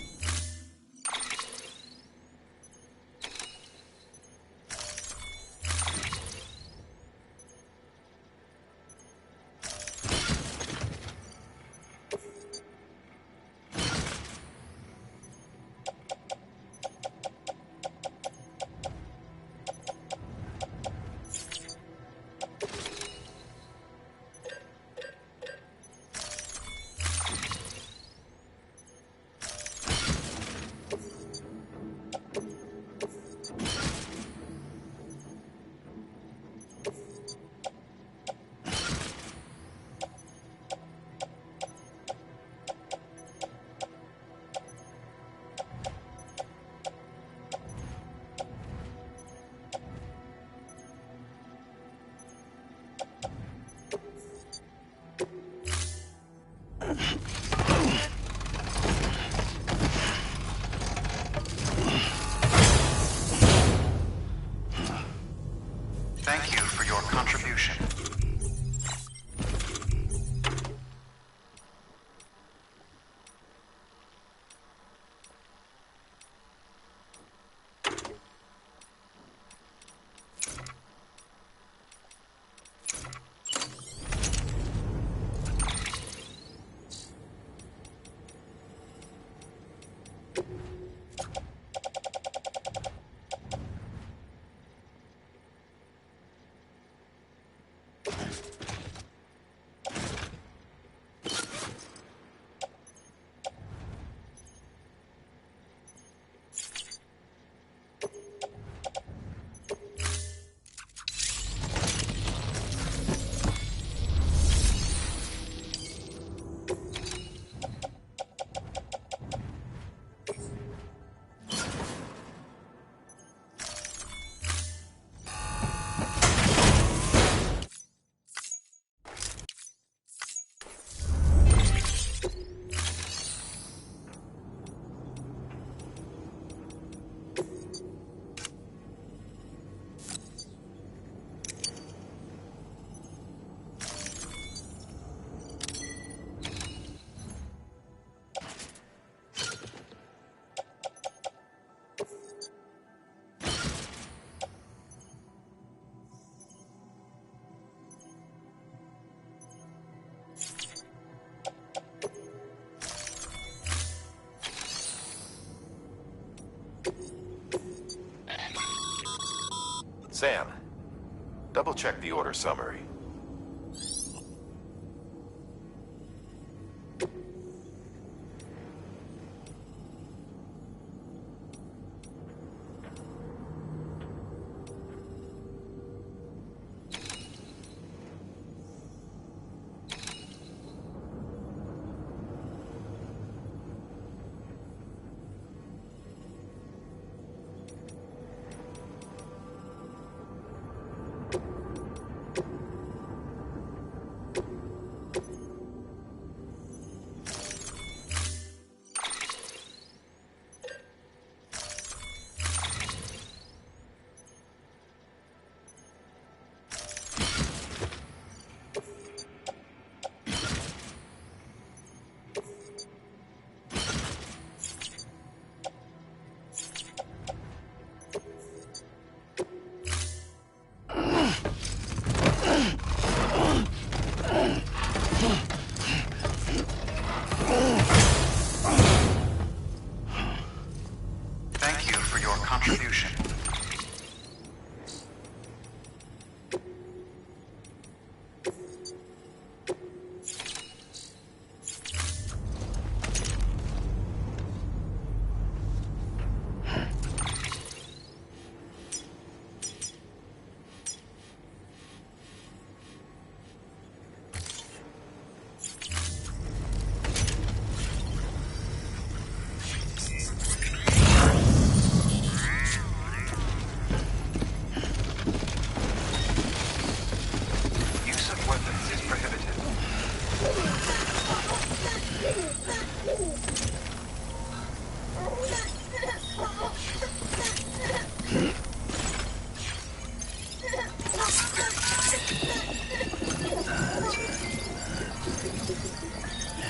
Thank you for your contribution. Sam, double-check the order summary.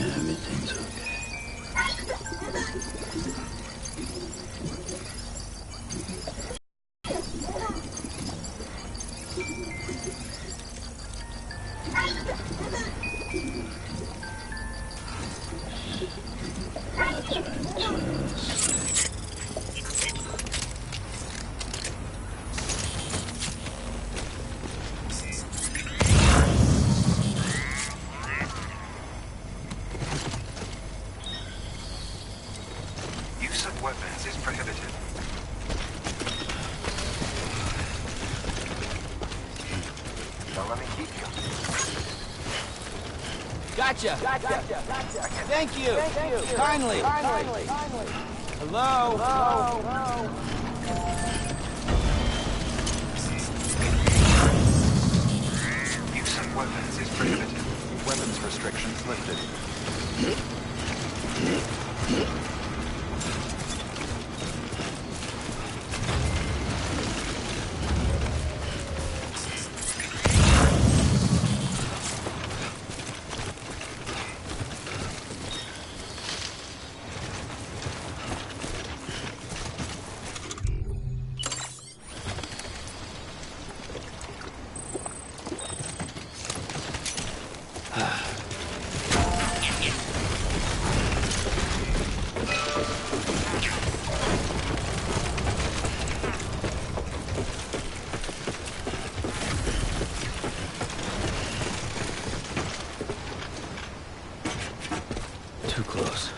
Everything's okay. That's right, just... Use of weapons is prohibited. Don't let me keep you. Gotcha. Thank you. Kindly. Hello. Use of weapons is prohibited. Weapons restrictions lifted. Too close.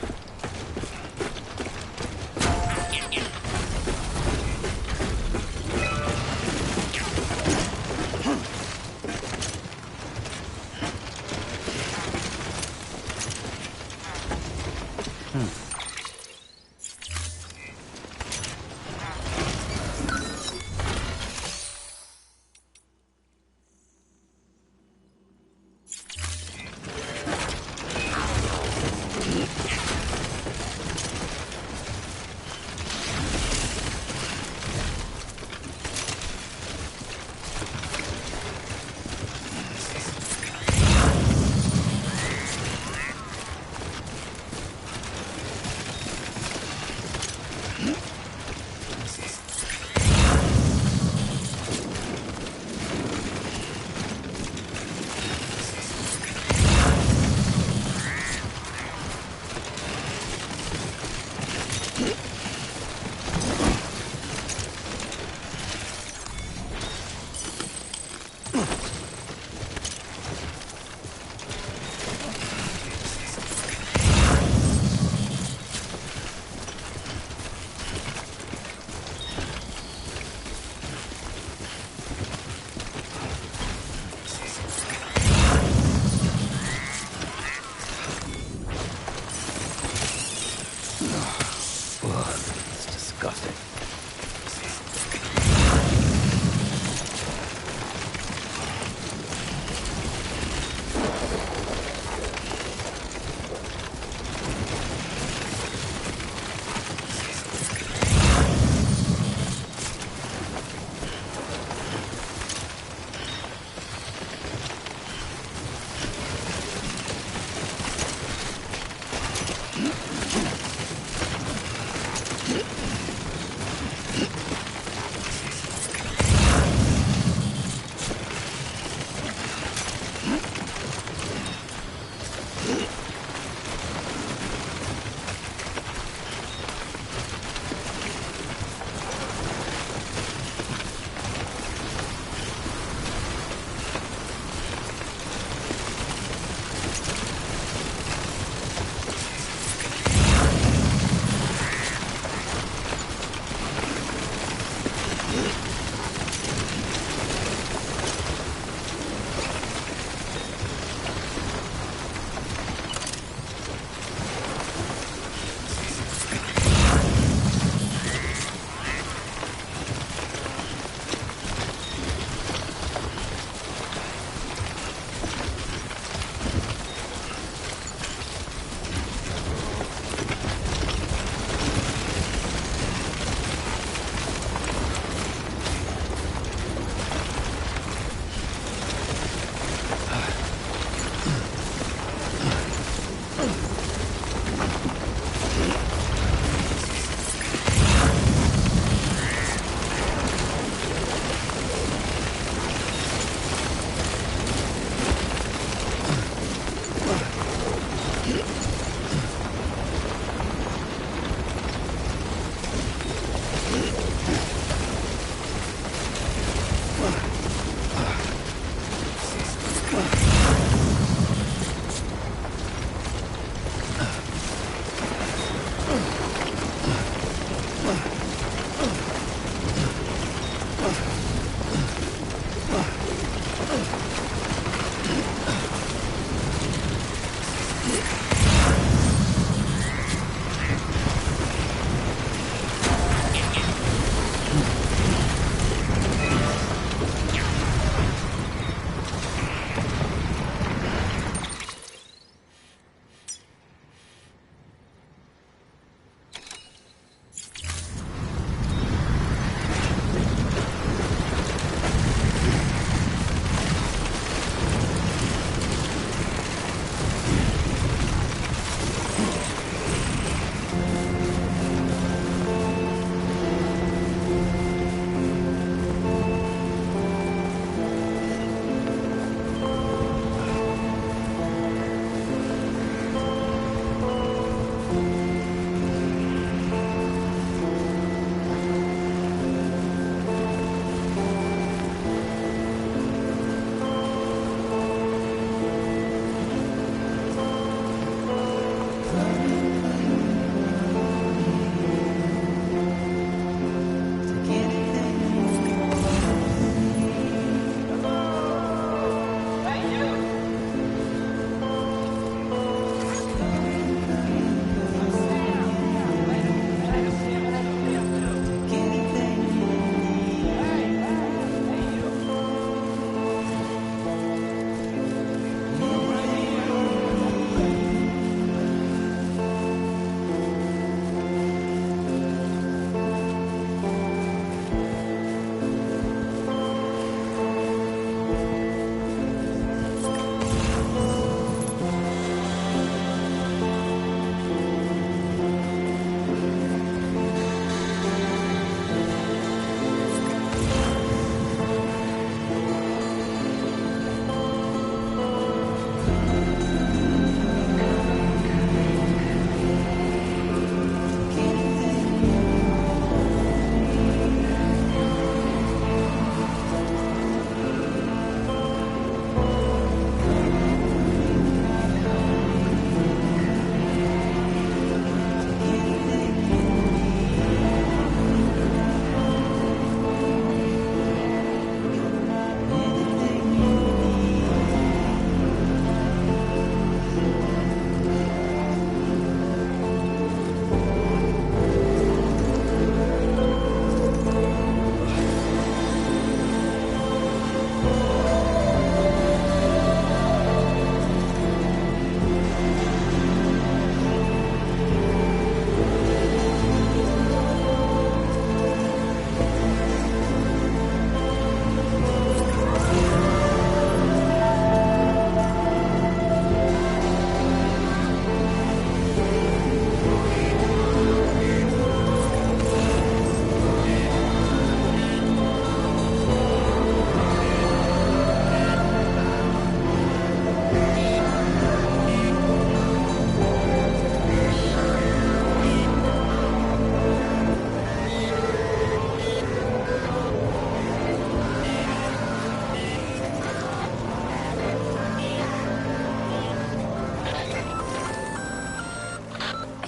Blood. It's disgusting.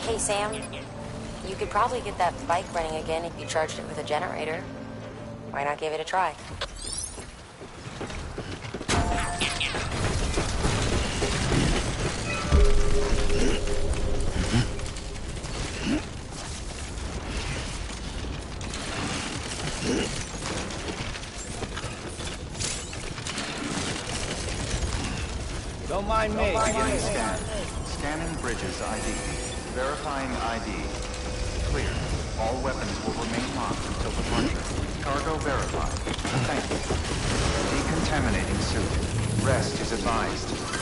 Hey, Sam. You could probably get that bike running again if you charged it with a generator. Why not give it a try? Don't mind me. Beginning scan. Scanning bridges ID. Verifying ID. Clear. All weapons will remain locked until departure. Cargo verified. Thank you. Decontaminating suit. Rest is advised.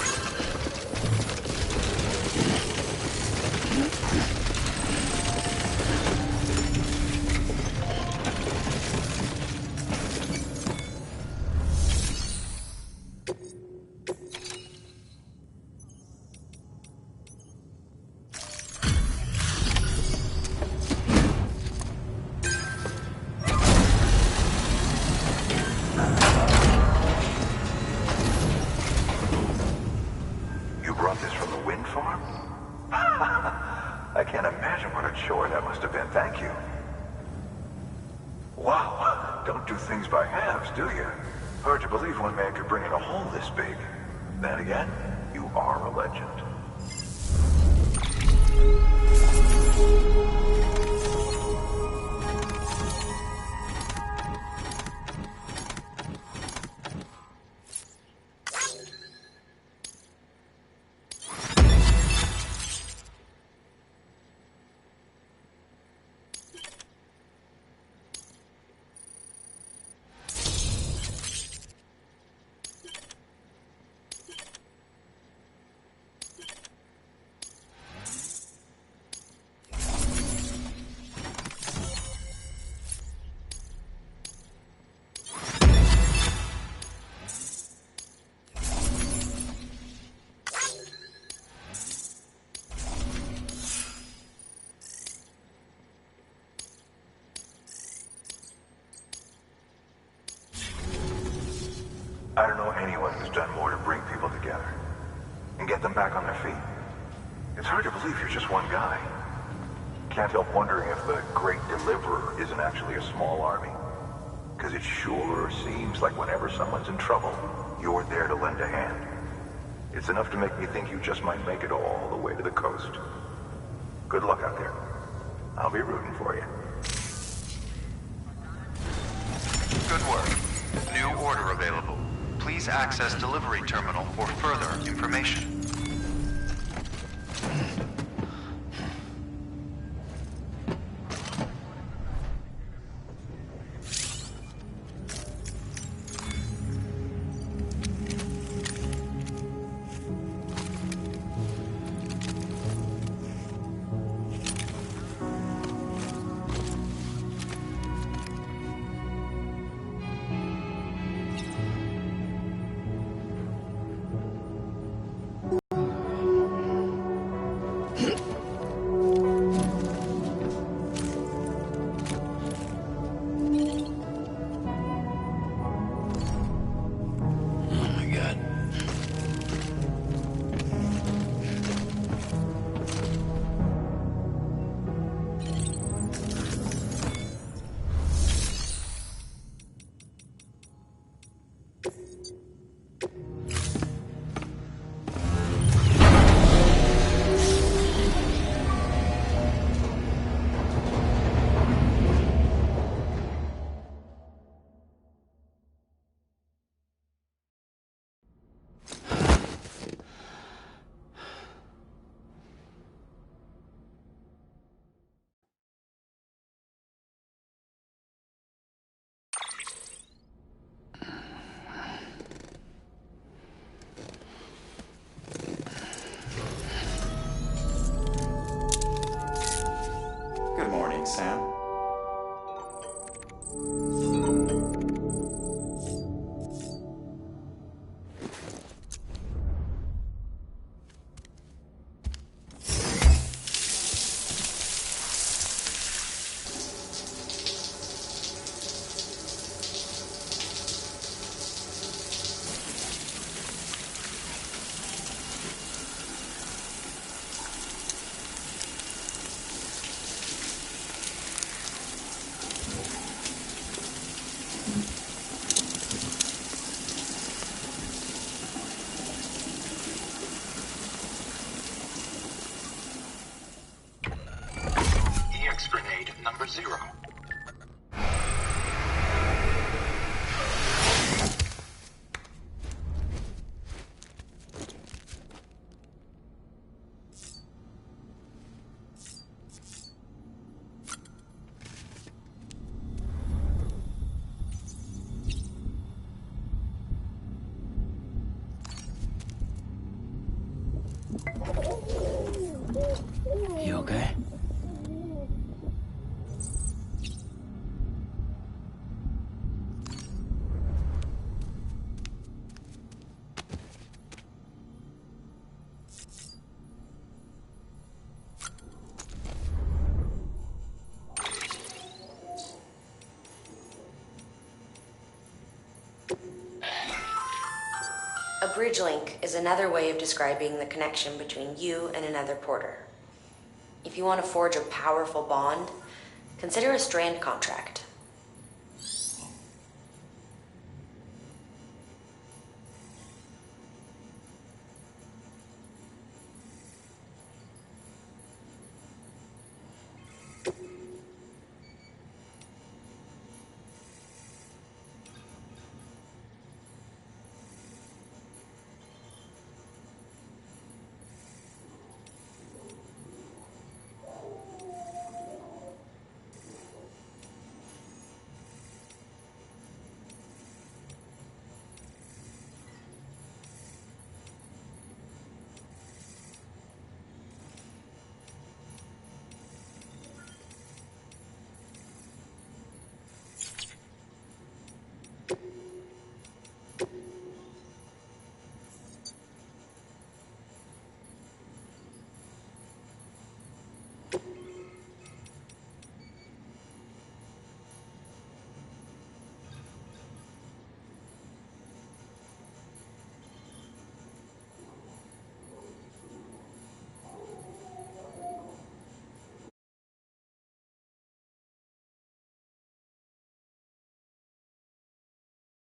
Hard to believe one man could bring in a hole this big. Then again, you are a legend. I don't know anyone who's done more to bring people together and get them back on their feet. It's hard to believe you're just one guy. Can't help wondering if the Great Deliverer isn't actually a small army. Because it sure seems like whenever someone's in trouble, you're there to lend a hand. It's enough to make me think you just might make it all the way to the coast. Good luck out there. I'll be rooting for you. Good work. New order available. Please access delivery terminal for further information. Good morning, Sam. EX grenade number 0. You okay? A bridge link is another way of describing the connection between you and another porter. If you want to forge a powerful bond, consider a strand contract.